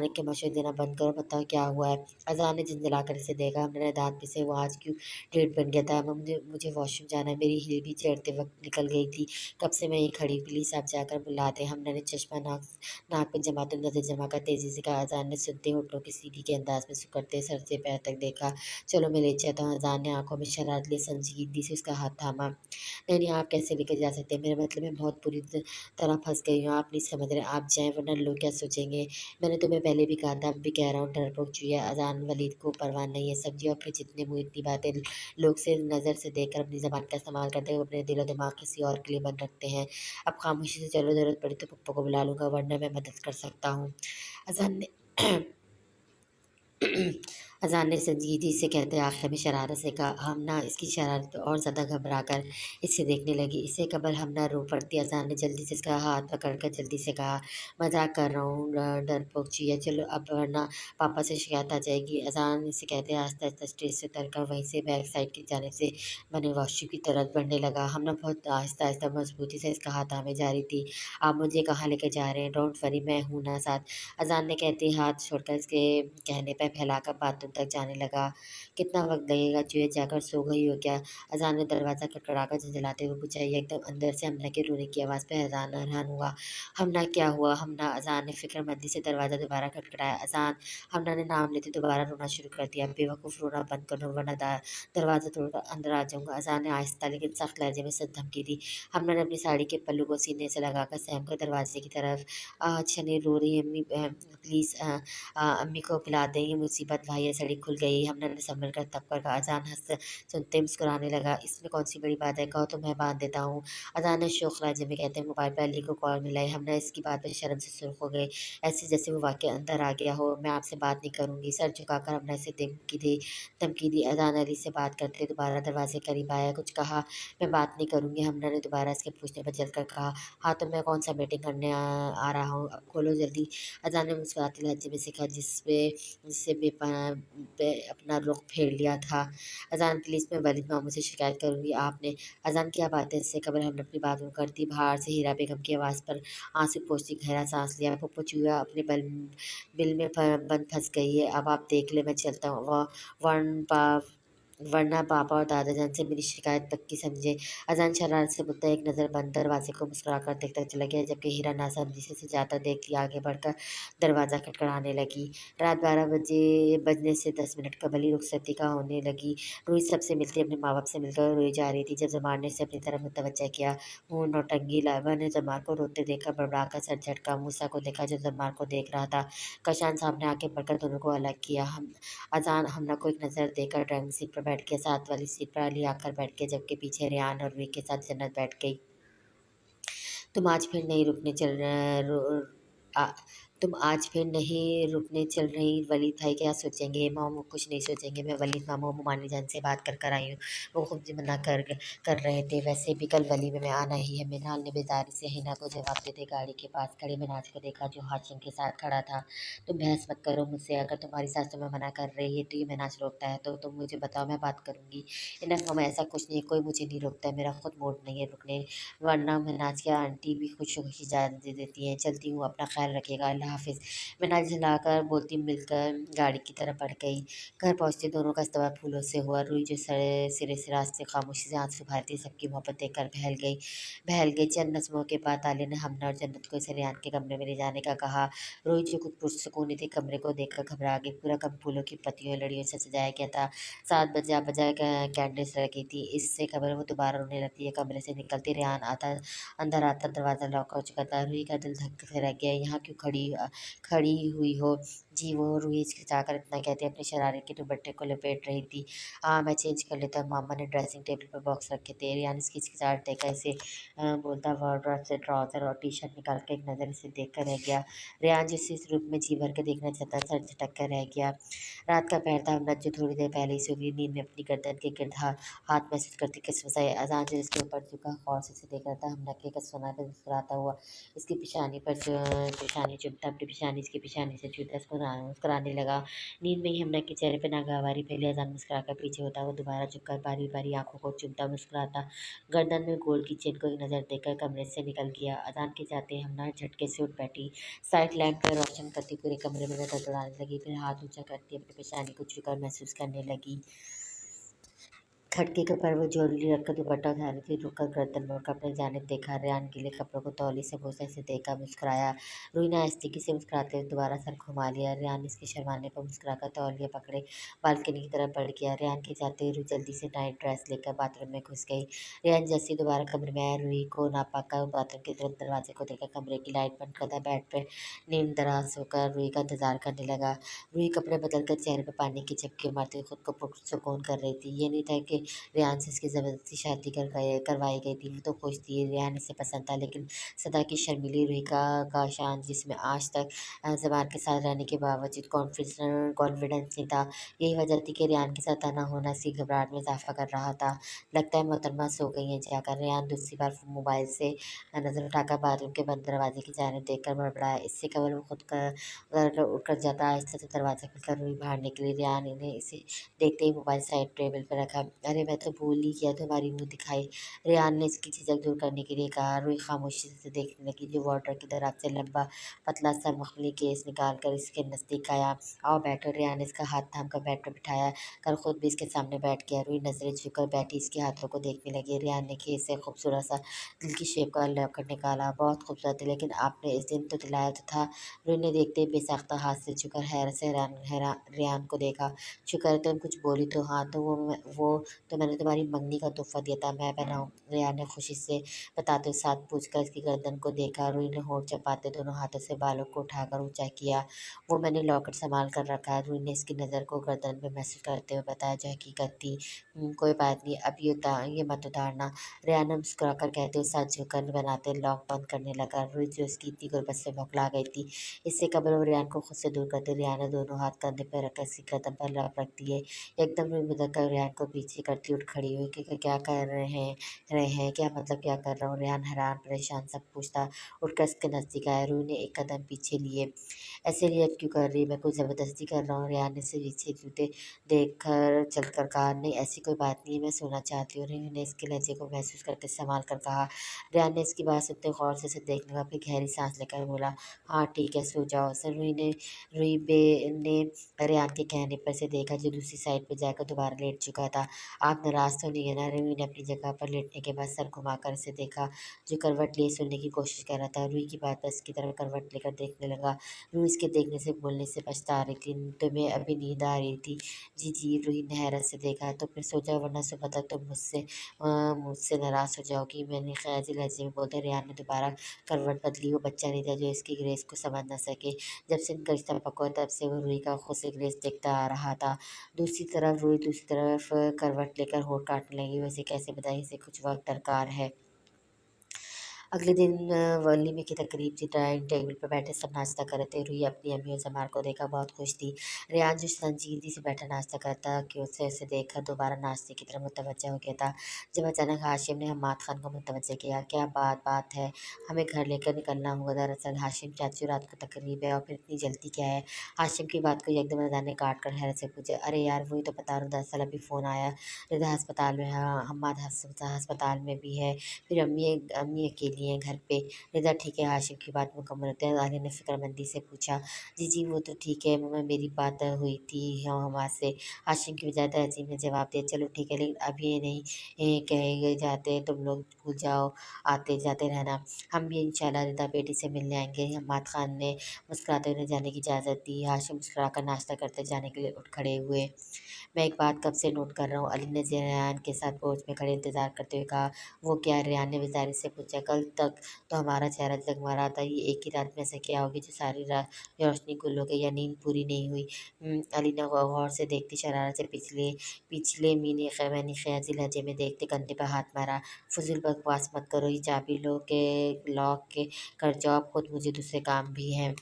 के मशवरे देना बंद करो, बताओ क्या हुआ है? अजान ने झंझला कर इसे देखा। हमने दांत पिसे। वो आज क्यों डेट बन गया था? मुझे मुझे वॉशरूम जाना है। मेरी हिल भी चढ़ते वक्त निकल गई थी। कब से मैं यहीं खड़ी, प्लीज़ आप जाकर बुला दें। हमने चश्मा नाक पे जमाते नजर जमा कर तेजी से कहा। अजान ने सुनते होठों की सीधी के अंदाज में सुकड़ते सर से पैर तक देखा। चलो मैं ले चलता हूँ। अजान ने आंखों में शरारत लिए संजीदगी से उसका हाथ थामा। नहीं नहीं, आप कैसे लेकर जा सकते हैं? मेरा मतलब मैं बहुत बुरी तरह फंस गई हूँ, आप नहीं समझ रहे। आप जाएं वरना लोग क्या सोचेंगे? मैंने तुम्हें पहले भी कहा था, अब भी कह रहा हूँ, डरपोक चूहिया। अजान वलीद को परवाह नहीं है सब्जी और फिर जितने मुँह इतनी बातें। लोग से नज़र से देखकर अपनी ज़बान का इस्तेमाल करते हुए अपने दिलो दिमाग किसी और के लिए बंद रखते हैं। अब खामोशी से चलो, ज़रूरत पड़ी तो पप्पा को बुला लूँगा, वरना मैं मदद कर सकता हूँ। अजान ने अज़ान ने संजीदगी से कहते आखिर में शरारत से कहा। हम ना इसकी शरारत और ज़्यादा घबरा कर इसे देखने लगी। इससे कबल हम ना रो पड़ती। अज़ान ने जल्दी से इसका हाथ पकड़कर जल्दी से कहा, मजाक कर रहा हूँ, डरपोक चाहिए, चलो अब वरना पापा से शिकायत आ जाएगी। अज़ान इसे कहते आहिस्ता आहिस्ता स्टेज से उतरकर वहीं से बैक साइड की जानिब से बने वॉशरूम की तरफ बढ़ने लगा। हम ना बहुत आहिस्ता आहिस्ता मजबूती से इसका हाथ थामे जा रही थी। आप मुझे कहाँ लेकर जा रहे हैं? डोंट वरी, मैं हूँ ना साथ। अज़ान ने कहते ही हाथ छोड़कर इसके कहने पे फैलाकर बाथरूम तक जाने लगा। कितना वक़्त लगेगा? चूहे जाकर सो गई हो क्या? अज़ान ने दरवाज़ा खटखटाकर झंझलाते हुए पूछा। ये एकदम अंदर से हमना के रोने की आवाज़ पे अज़ान हैरान हुआ। हमना क्या हुआ? हमना, अज़ान ने फ़िक्रमंदी से दरवाज़ा दोबारा खटखटाया। अज़ान, हमना ने नाम लेते दोबारा रोना शुरू कर दिया। बेवकूफ़, रोना बंद करो वरना दरवाज़ा तोड़कर अंदर आ जाऊँगा। अज़ान ने आहिस्ता लेकिन सख्त लहजे में धमकी दी। हमना ने अपनी साड़ी के पल्लू को सीने से लगाकर सहम कर दरवाज़े की तरफ, अच्छा नहीं रो रही अम्मी, प्लीज़ अम्मी को पिला दें, ये मुसीबत भाई है, सड़ी खुल गई। हमने संभल कर तब पर कहा। अज़ान हँस सुनते मुस्कुराने लगा। इसमें कौन सी बड़ी बात है, कहो तो मैं बाँध देता हूँ। अज़ान ने शौक लहजे में कहते मोबाइल पर अली को कॉल मिलाई। हमने इसकी बात पर शर्म से सुर्ख हो गए, ऐसे जैसे वो वाक़ई अंदर आ गया हो। मैं आपसे बात नहीं करूँगी। सर झुकाकर हमने इसे धमकी दी। अज़ान अली से बात करते दोबारा दरवाज़े के करीब आया, कुछ कहा? मैं बात नहीं करूँगी, हमने दोबारा इसके पूछने पर जलकर कहा। हाँ, तो मैं कौन सा मीटिंग करने आ रहा हूँ, अब खोलो जल्दी। अज़ान ने मुस्कुराते लहजे में सीखा जिससे पे अपना रुख फेर लिया था। अज़ान, प्लीज़ मैं वलीद मामू से शिकायत करूँगी। आपने, अज़ान क्या बात है? इससे कबल हमने अपनी बात कर दी। बाहर से हीरा बेगम की आवाज़ पर आंसू पोंछती गहरा सांस लिया। पुप्पो चूहा अपने बिल में बंद फंस गई है। अब आप देख ले, मैं चलता हूँ। वन पा वरना पापा और दादा जान से मेरी शिकायत पक्की समझे। अज़ान शरारत से मुद्दा एक नज़र बंद दरवाजे को मुस्कुराकर देखता चला गया, जबकि हीरा नासमझी से जाता देख लिया आगे बढ़कर दरवाज़ा खटखटाने लगी। रात 12 बजने से 10 मिनट कबल ही रुखसती का होने लगी। रूही सबसे मिलती अपने माँ बाप से मिलकर रोई जा रही थी जब जमार ने से अपनी तरफ मुतवज्जा किया। वो नौटंकी लावा ने जमार को रोते देखकर बड़बड़ाकर सर झटका। मूसा को देखा जो जमार को देख रहा था। कशान साहब ने आके बढ़कर दोनों को अलग किया। हम अज़ान हमना को एक नज़र देकर ड्राइविंग सीट पर बैठ गया। साथ वाली सीट पर अली आकर बैठ गया, जबकि पीछे रेहान और रूही के साथ जन्नत बैठ गई। तुम आज फिर नहीं रुकने चल रहे रो आ, तुम आज फिर नहीं रुकने चल रही, वलीद भाई क्या सोचेंगे? मामू कुछ नहीं सोचेंगे, मैं वलीद मामू मानी जान से बात कर आई हूँ। वो खुद ही मना कर रहे थे। वैसे भी कल वली में आना ही है। मिनाल ने बेजारी से हिना को जवाब देते गाड़ी के पास खड़े मिनाज को देखा जो हाशिम के साथ खड़ा था। तुम बहस मत करो मुझसे। अगर तुम्हारी सास तुम्हें मना कर रही है तो ये मिनाज रोकता है तो तुम मुझे बताओ, मैं बात करूँगी। इनफ मैं ऐसा कुछ नहीं, कोई मुझे नहीं रोकता है, मेरा खुद मूड नहीं है रुकने, वरना मिनाज की आंटी भी खुशी-खुशी इजाज़त दे देती हैं। चलती हूँ, अपना ख़्याल रखिएगा, अल्लाह हाफ़िज़। मिनाज झुलाकर बोलती मिलकर गाड़ी की तरफ बढ़ गई। घर पहुँचते दोनों का इस्तकबाल फूलों से हुआ। रूही जो सिरे से रास्ते खामोशी से आँसू बहाती सबकी मोहब्बत देखकर बहल गई। चंद नस्मों के बाद ताले ने हमना और जन्नत को इसे रेहान के कमरे में ले जाने का कहा। रूही जो कुछ पुरसुकून थी कमरे को देखकर घबरा गई। पूरा कमरा फूलों की पत्तियों और लड़ियों से सजाया गया था। 7 बजा बजाय कैंडल्स रखी थी। इससे खबर वो दोबारा रोने लगती है। कमरे से निकलती रेहान अंदर आता दरवाज़ा लॉक हो चुका था। रूही का दिल धक से रह गया। यहाँ क्यों खड़ी हुई हो? जी, वो रूही हिचकिचाकर इतना कहती अपने शरारे के दुपट्टे को लपेट रही थी। हाँ, मैं चेंज कर लेता हूँ। मामा ने ड्रेसिंग टेबल पर बॉक्स रखे थे। रेहान इसकी हिचकिचाहट देखकर इसे बोलता वार्डरोब से ट्राउज़र और टी शर्ट निकाल कर एक नज़र इसे देख कर रह गया। रेहान जिस इस रूप में जी भर के देखना चाहता सर झटक कर रह गया। रात का पहर था। हमने जो थोड़ी देर पहले ही सो गई, नींद में अपनी गर्दन के गिर्द हाथ महसूस करती कसमसाई। अज़ान जो इसके ऊपर झुका गौर से देख रहा था। हमने के कसमसाई पर मुस्कुराता हुआ इसकी पेशानी चुभता अपनी पेशानी इसकी पेशानी से छूता मुस्कुराने लगा। नींद में ही हमने के चेहरे पर नागवारी फैली। अज़ान मुस्कुराकर पीछे होता हुआ दोबारा झुककर बारी बारी आंखों को चूमता मुस्कुराता गर्दन में गोल्ड की चेन को एक नज़र देकर कमरे से निकल गया। अज़ान के जाते ही हमना झटके से उठ बैठी। साइड लैंप पर रोशन करती पूरे कमरे में नजर दौड़ाने लगी, फिर हाथ ऊंचा करती अपनी पेशानी को छूकर महसूस करने लगी। खटके के ऊपर वो ज्वेलरी रखकर दुपट्टा उठा रही थी। रुककर गर्दन मोड़कर अपने जानिब देखा। रेहान गीले कपड़ों को तौली से पोंछते से देखा, मुस्कुराया। रूही ने आहिस्तगी से मुस्कुराते हुए दोबारा सर घुमा लिया। रेहान इसके शर्माने पर मुस्कुराकर तौलिया पकड़े बालकनी की तरफ बढ़ गया। रेहान के जाते ही रूही जल्दी से नाइट ड्रेस लेकर बाथरूम में घुस गई। रेहान जैसे ही दोबारा कमरे में आया, रूही को नापाका बाथरूम की तरफ दरवाजे को देखकर कमरे की लाइट बंद करता बेड पर नींद दराज होकर रूही का इंतजार करने लगा। रूही कपड़े बदलकर चेहरे पर पानी की झपकी मारते हुए खुद को पुरसुकून कर रही थी। ये नहीं था कि रेहान से इसकी ज़बरदस्ती शादी करवाई गई थी। वो तो खुश थी, रेहान इसे पसंद था, लेकिन सदा की शर्मीली रुही का शान, जिसमें आज तक ज़बान के साथ रहने के बावजूद कॉन्फिडेंस नहीं था। यही वजह थी कि रेहान के साथ आना होना इसकी घबराहट में इज़ाफ़ा कर रहा था। लगता है मोहतरमा सो गई हैं जाकर। रेहान दूसरी बार मोबाइल से नज़र उठाकर बाथरूम के बंद दरवाजे की जानिब देखकर बड़बड़ाया। इससे कबल वो खुद का उठकर जाता आहिस्ता से दरवाज़ा खुलकर रूही बाहर निकली। रेहान ने इसे देखते ही मोबाइल साइड टेबल पर रखा। अरे मैं तो भूल ही गया, तुम्हारी मुँह दिखाई, रेहान ने इसकी झिझक दूर करने के लिए कहा। रूही खामोशी से देखने लगी। जो वार्डर की दराज से लंबा पतला सा मखमली केस निकाल कर इसके नज़दीक आया। आओ बैठो। रेहान ने इसका हाथ थाम कर बेड पर बिठाया कर खुद भी इसके सामने बैठ गया। रूही नजरें झुककर बैठी इसके हाथों को देखने लगी। रेहान ने केस से खूबसूरत सा दिल की शेप का लॉकेट निकाला। बहुत खूबसूरत है, लेकिन आपने इस दिन तो दिलाया तो था। रूही ने देखते ही बेसाख्ता हाथ से झुककर हैरत से रेहान को देखा। शुक्र है तुम कुछ बोली तो। हाँ तो वो तो मैंने तुम्हारी मंगनी का तोहफा दिया था, मैं पहनाऊँ, रेहान ने खुशी से बताते हुए साथ पूछकर इसकी गर्दन को देखा। रूही ने होंठ चबाते दोनों हाथों से बालों को उठाकर ऊंचा किया। वो मैंने लॉकेट संभाल कर रखा है। रूही ने इसकी नज़र को गर्दन पे महसूस करते हुए बताया, जो हकीकत थी। कोई बात नहीं, अब ये मत उतारना, रेहान ने मुस्कुराकर कहते हुए सर झुककर बनाते लॉक बंद करने लगा। रूही जो इसकी इतनी गुर्बत से बौखला गई थी, इससे कबल वो रेहान को खुद से दूर करते। रेहान ने दोनों हाथ कंधे पर रखकर इसकी गर्दन पर रख दिए। एकदम रूही बदल कर रेहान को पीछे करती उठ खड़ी हुई कि क्या कर रहे हैं, क्या मतलब क्या कर रहा हूँ? रेहान हैरान परेशान सब पूछता उठकर इसके नज़दीक आया। रूही ने एक कदम पीछे लिए। ऐसे रिएक्ट क्यों कर रही है? मैं कुछ ज़बरदस्ती कर रहा हूँ? रेहान ने इसे पीछे जूते देखकर चलकर कहा। नहीं ऐसी कोई बात नहीं है, मैं सोना चाहती हूँ। रूही ने इसके लहजे को महसूस करते संभाल कर कहा। रेहान ने इसकी बात सुनते गौर से इसे देखने लगा, फिर गहरी सांस लेकर बोला, हाँ ठीक है सो जाओ। सर रूही बे ने रेहान के कहने पर से देखा, जो दूसरी साइड पर जाकर दोबारा लेट चुका था। आप नाराज़ तो नहीं है ना? रूही ने अपनी जगह पर लेटने के बाद सर घुमाकर इसे देखा, जो करवट लिए सोने की कोशिश कर रहा था। रूही की बात पर इसकी तरफ करवट लेकर देखने लगा। रूही इसके देखने से बोलने से पछता रही थी। तुम्हें अभी नींद आ रही थी? जी रूही ने हैरत से देखा। तो फिर सो जाओ, वरना सुबह तक तुम मुझसे नाराज़ हो जाओगी, मैंने ख्याजी लहजे में बोलते रेहान ने दोबारा करवट बदली। वो बच्चा नहीं था जो इसकी ग्रेस को समझ न सके। जब से इनका रिश्ता पका हुआ, तब से वो रूही का खुद से ग्रेस देखता आ रहा था। रूही दूसरी तरफ करवट लेकर होठ काटने लगी। वैसे कैसे बताए, इसे कुछ वक्त दरकार है। अगले दिन वलीमे की तकरीब थी। डाइनिंग टेबल पर बैठे सब नाश्ता कर रहे थे। रूही अपनी अम्मी और जमाल को देखा बहुत खुश थी। रेहान जो संजीदगी से बैठा नाश्ता करता कि उसे देखकर दोबारा नाश्ते की तरफ मुतवज्जह हो गया था। जब अचानक हाशिम ने हम्माद खान को मुतवज्जह किया। क्या बात है, हमें घर लेकर निकलना होगा। दरअसल हाशिम चाचू, रात को तकरीब है और फिर इतनी जल्दी क्या है? हाशिम की बात को एकदम रज़ा ने काट कर हैरत से पूछा। अरे यार वही तो बता रहा हूँ, दरअसल अभी फ़ोन आया, रिदा अस्पताल में है, हम्माद अस्पताल में भी है, फिर अम्मी अकेली हैं घर पे। रिदा ठीक है, हाशिम की बात मुकम्मल होते हैं। आलिया ने फ़िक्रमंदी से पूछा। जी वो तो ठीक है मम्मा, मेरी बात हुई थी हमाद से। हाशिम की बजाय तहसीन ने जवाब दिया। चलो ठीक है, लेकिन अब ये नहीं कहे जाते, तुम लोग भूल जाओ, आते जाते रहना। हम भी इंशाल्लाह रिदा बेटी से मिलने आएंगे। हम्माद खान ने मुस्कुराते हुए जाने की इजाज़त दी। हाशिम मुस्कुराकर नाश्ता करते जाने के लिए उठ खड़े हुए। मैं एक बात कब से नोट कर रहा हूँ, अली ने रेहान के साथ पोर्च में खड़े इंतज़ार करते हुए कहा। वो क्या? रेहान ने बेजारी से पूछा। कल तक तो हमारा चेहरा जगमगा रहा था, ये एक ही रात में ऐसा क्या हो गया जो सारी रोशनी गुल हो गई, या नींद पूरी नहीं हुई? अली ने गौर से देखती शरारत से पिछले मैंने ख्याजी लहजे में देखते कंधे पर हाथ मारा। फजूल बकवास मत करो, ये चाबी लॉक के कर जाओ, अब खुद मुझे दूसरे काम भी हैं।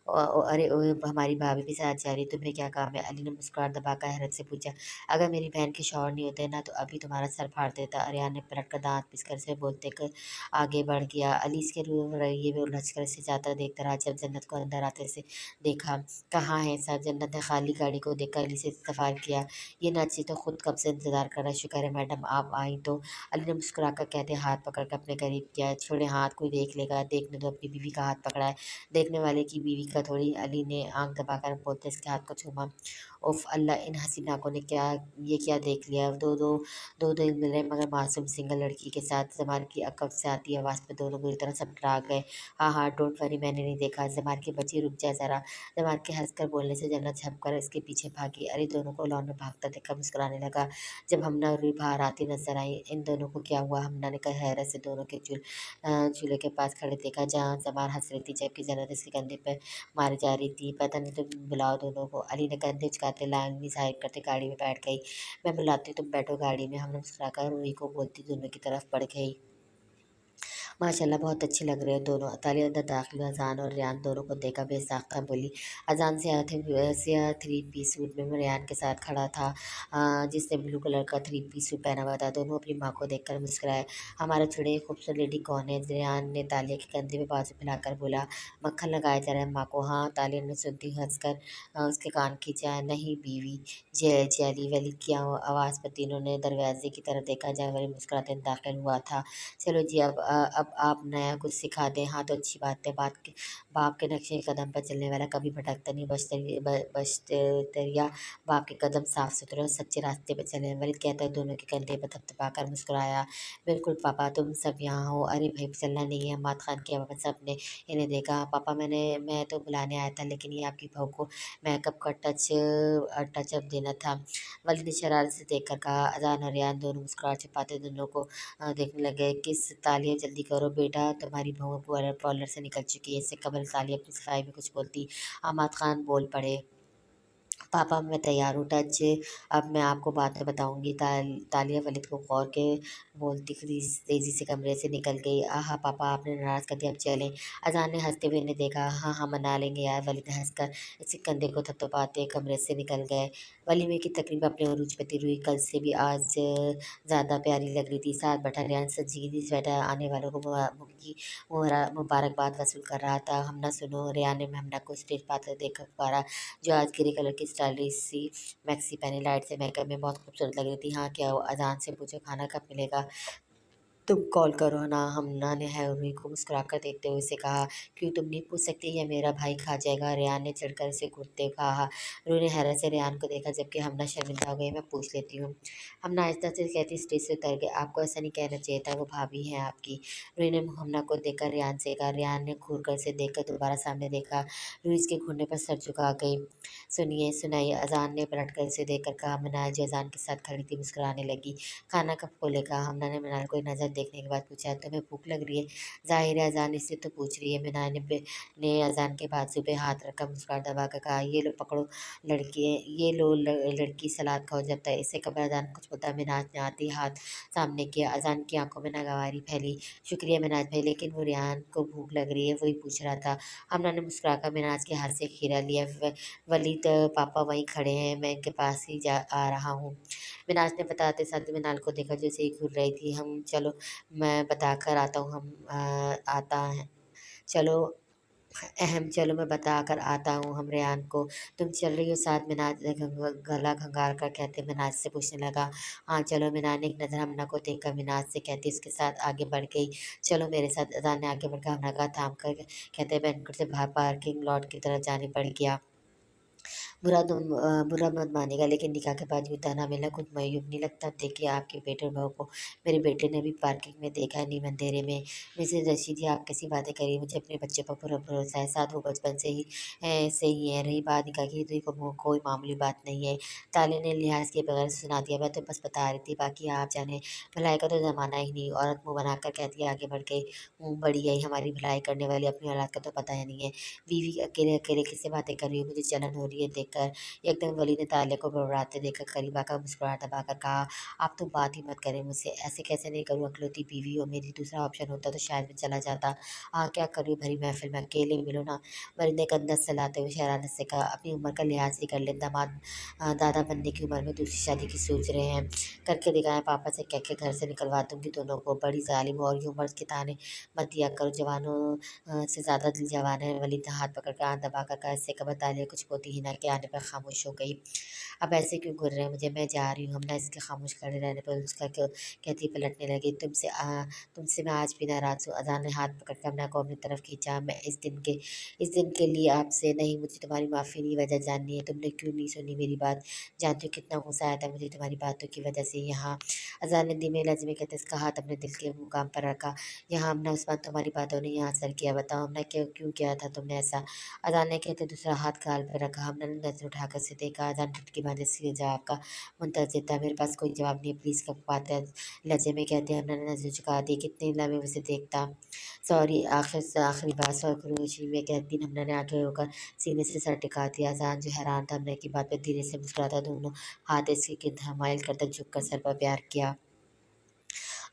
अरे हमारी भाभी भी साथ जा रही, तुम्हें क्या काम है? अली ने मुस्कुराहट दबाकर हैरत से पूछा। अगर मेरी बहन के शौहर नहीं होते ना, तो अभी तुम्हारा सर फाड़ देता। रेहान ने पलट कर दांत पिसकर से बोलते कर आगे बढ़ गया। अली इसके रवैये में उलझ कर इसे जाता देखता रहा। जब जन्नत को अंदर आते से देखा, कहाँ है सब? जन्नत ने खाली गाड़ी को देखकर अली से इस्तफार किया। ये नाची तो खुद कब से इंतजार कर रहा है। शुक्र है मैडम आप आई तो। अली ने मुस्कुराकर कहते हाथ पकड़ कर अपने करीब किया। छोड़े हाथ, कोई देख लेगा, देखने दो। अपनी बीवी का हाथ पकड़ा है, देखने वाले की बीवी का थोड़ी। अली ने आंख दबाकर बोलते इसके हाथ को चूमा। उफ अल्लाह, इन हसीन आंखों ने क्या देख लिया? दो दिन मिले मगर मासूम सिंगल लड़की के साथ। जमाल की अकब से आती आवाज़ पर दोनों बुरी तरह सब डरा गए। हाँ डोंट वरी, मैंने नहीं देखा। जमाल की बच्ची रुक जाए ज़रा। जमाल के हंसकर बोलने से जन्नत झपक कर इसके पीछे भागी। अली दोनों को लॉन में भागता देखकर मुस्कुराने लगा। जब हमना और रूही बाहर आती नजर आई, इन दोनों को क्या हुआ? हमना ने कहा हैरत से दोनों के चूल्हे के पास खड़े देखा, जहाँ जमाल हंस रही थी, जबकि जन्नत इसके कंधे पर मारी जा रही थी। पता नहीं तुम बुलाओ दोनों को। अली ने कंधे उचकाते लांगनी जाहिर करते गाड़ी में बैठ गई। मैं बुलाती हूँ, तुम बैठो गाड़ी में। हमने मुस्कुराकर रूही को बोलती दोनों की तरफ बढ़ गई। माशाल्लाह बहुत अच्छे लग रहे हो दोनों। तालिया अंदर दाखिल हुआ। अजान और रेयान दोनों को देखा बेसाख्ता बोली। अजान सिया थ्री पीस सूट में रेयान के साथ खड़ा था, जिसने ब्लू कलर का थ्री पीस सूट पहना हुआ था। दोनों अपनी माँ को देखकर मुस्कुराए। हमारा छुड़े खूबसूरत लेडी कौन है? रेयान ने तालिया के कंधे में बाजू फैलाकर बोला। मक्खन लगाया जा रहा है माँ को। हाँ, तालिया ने सुनती हंसकर उसके कान खींचा। नहीं बीवी, जैली वली की आवाज़ पर तीनों ने दरवाजे की तरफ देखा जहाँ वली मुस्कुराते दाखिल हुआ था। चलो जी, अब आप नया कुछ सिखा दें। हाँ तो अच्छी बात है। बाप के नक्शे कदम पर चलने वाला कभी भटकता नहीं। बशतरिया बाप के कदम साफ सुथरे और सच्चे रास्ते पर चले। वलीद कहता है, दोनों के कंधे पर थपथपा कर मुस्कुराया। बिल्कुल पापा, तुम सब यहाँ हो। अरे भाई, चलना नहीं है। मात खान के पापा सब ने इन्हें देखा। पापा, मैं तो बुलाने आया था, लेकिन ये आपकी बहू को मेकअप का टच अप देना था। वलीद ने शरारत से देखकर कहा। अजान और रियान दोनों मुस्कुराहट छुपाते दोनों को देखने लगे। किस तालिया, जल्दी करो बेटा, तुम्हारी बहू पार्लर से निकल चुकी है। इससे कबल तालिया अपनी सफाई में कुछ बोलती, अहमद खान बोल पड़े। पापा, मैं तैयार हूँ। टच अब मैं आपको बाद में बताऊंगी। तालिया वलीद को गौर के बोलती हुई तेजी से कमरे से निकल गई। आहा पापा, आपने नाराज़ कर दिया, अब चलें। अजान ने हंसते हुए इन्हें देखा। हाँ हाँ, मना लेंगे यार। वलीद हंसकर इसके कंधे को थपथपाते कमरे से निकल गए। वलीमे की तकरीब अपने अरूज पे हुई। कल से भी आज ज़्यादा प्यारी लग रही थी। साथ बैठा रेहान सजीदी स्वेटर आने वालों को मुबारकबाद वसूल कर रहा था। हमना सुनो, रेहान ने मेमना को स्टेज पाते देखकर पुकारा, जो आज ग्रे कलर की स्टाइलिश सी मैक्सी पहने लाइट से मेकअप में बहुत खूबसूरत लग रही थी। हाँ, क्या हुआ? अजान से पूछो खाना कब मिलेगा? तुम कॉल करो ना। हमना ने रूही को मुस्कुराकर देखते हुए उसे कहा। क्यों, तुम नहीं पूछ सकती? या मेरा भाई खा जाएगा? रेहान ने चढ़कर उसे घूरते हुए कहा। रूही ने हैरत से रेहान को देखा, जबकि हमना शर्मिंदा हो गई। मैं पूछ लेती हूँ। हमना आहिस्ता से कहती स्टेज से उतर गई। आपको ऐसा नहीं कहना चाहिए था, वो भाभी हैं आपकी। रूही ने हमना को देखकर रेहान से कहा। रेहान ने घूर कर उसे देखकर दोबारा सामने देखा। रूही इसके घूरने पर सर झुका गई। सुनिए सुनाइए, अजान ने पलट कर उसे देखकर कहा। मनाया जो अजान के साथ खड़ी थी मुस्कुराने लगी। खाना कब खोलेगा? हमना ने मिनाल को एक नज़र देखने के बाद पूछा। तुम्हें भूख लग रही है? जाहिर है अजान इसलिए तो पूछ रही है। मिनाल ने अजान के बाजू पे हाथ रखा मुस्कुराहट दबा कर कहा। ये लो पकड़ो लड़की, ये लो लड़की, सलाद खाओ जब तक। इससे कबल अजान कुछ पता। मिनाज ने आती हाथ सामने किया। अजान की आंखों में नागवारी फैली। शुक्रिया मिनाज भाई, लेकिन वो रेहान को भूख लग रही है, वही पूछ रहा था। हमना ने मुस्कुराकर मिनाज के हाथ से खीरा लिया। वलीद पापा वहीं खड़े हैं, मैं इनके पास ही जा आ रहा हूँ। मिनाज ने बताते साथ मिनाल को देखा जो उसे घूर रही थी। हम चलो, मैं बताकर आता हूँ। आता है, चलो चलो मैं बताकर आता हूँ हम रेहान को। तुम चल रही हो साथ? मिनाज ने गला खंगाल कर कहते मिनाज से पूछने लगा। हाँ चलो। मिनाज ने एक नज़र हमना को देखकर मिनाज से कहती उसके साथ आगे बढ़ गई। चलो मेरे साथ। अजान ने आगे बढ़कर हमना का थाम कर कहते बैंकुट से बाहर पार्किंग लॉट की तरफ जाने पड़ गया। बुरा मत मानिएगा, लेकिन निकाह के बाद यूँ ताना मिलना कुछ मायूब नहीं लगता। देखिए आपके बेटे और बहू को मेरे बेटे ने भी पार्किंग में देखा है, नीम अंधेरे में। मिसेज रशीदी, आप कैसी बातें करिए? मुझे अपने बच्चे पर पूरा भरोसा है। साथ वो बचपन से ही है। रही बात निकाह की, तो ये कोई मामूली बात नहीं है। ताले ने लिहाज के बगैर सुना दिया। मैं तो बस बता रही थी, बाकी आप जाने। भलाई का तो ज़माना ही नहीं। औरत मुँह बनाकर कहती है। आगे बढ़ गई। बड़ी आई हमारी भलाई करने वाली, अपनी औलाद का तो पता ही नहीं है। बीवी अकेले अकेले किससे बातें कर रही हो? मुझे जलन हो रही है देखकर। एकदम वली ने ताले को बड़बड़ाते देखकर करीबा का मुस्कुराहट दबाकर कहा। आप तो बात ही मत करें मुझसे। ऐसे कैसे नहीं करूँ? अकलौती बीवी हो मेरी। दूसरा ऑप्शन होता तो शायद मैं चला जाता। हाँ, क्या करूँ भरी महफिल में अकेले मिलो ना। वली ने कंधा चलाते हुए शरारत से कहा। अपनी उम्र का लिहाज ही कर ले। दादा बनने की उम्र में दूसरी शादी की सोच रहे हैं? करके दिखाएं। पापा से कह के घर से निकलवा दूंगी दोनों को। बड़ी जालिम हो। और यूँ उम्र के ताने मत दिया करो। जवानों से ज़्यादा दिल जवान है। वली ने हाथ पकड़ कर आँख दबाकर कहा। इससे कबल तालिया कुछ होती ही ना के आने पर खामोश हो गई। अब ऐसे क्यों घूर रहे हैं मुझे? मैं जा रही हूँ। हमने इसके खामोश खड़े रहने पर उसका क्यों कहती पलटने लगी। तुमसे मैं आज भी नाराज़ हूँ। अजान ने हाथ पकड़ कर हमना को अपनी तरफ खींचा। मैं इस दिन के लिए आपसे नहीं, मुझे तुम्हारी माफ़ी नहीं वजह जाननी है। तुमने क्यों नहीं सुनी मेरी बात? जानती हो कितना गुस्सा आया था मुझे तुम्हारी बातों की वजह से यहाँ। अजान ने धीमे लहजे में कहते इसका हाथ अपने दिल के मुकाम पर रखा। यहाँ हमने उस्मान तुम्हारी बातों ने यहाँ असर किया। बताओ हमने क्यों क्यों किया था तुमने ऐसा? अजान ने कहते दूसरा हाथ गाल पर रखा। हमने नज़र उठाकर उसे देखा। अजान की बाद इसके जवाब का मुंतज़िर था। मेरे पास कोई जवाब नहीं, प्लीज़ कब बात है? लहजे में कहते हैं। मैंने नज़र झुका दी। कितने लम्हे उसे देखता। सॉरी, आखिर से आखिरी बार सॉरी ख़ुशी में कहती। हमने ने आगे होकर सीने से सर टिका दिया। अजान जो हैरान था हमने की बात पर धीरे से मुस्कुराता, दोनों हाथ इसके गिरद कर तक झुककर सर पर प्यार किया।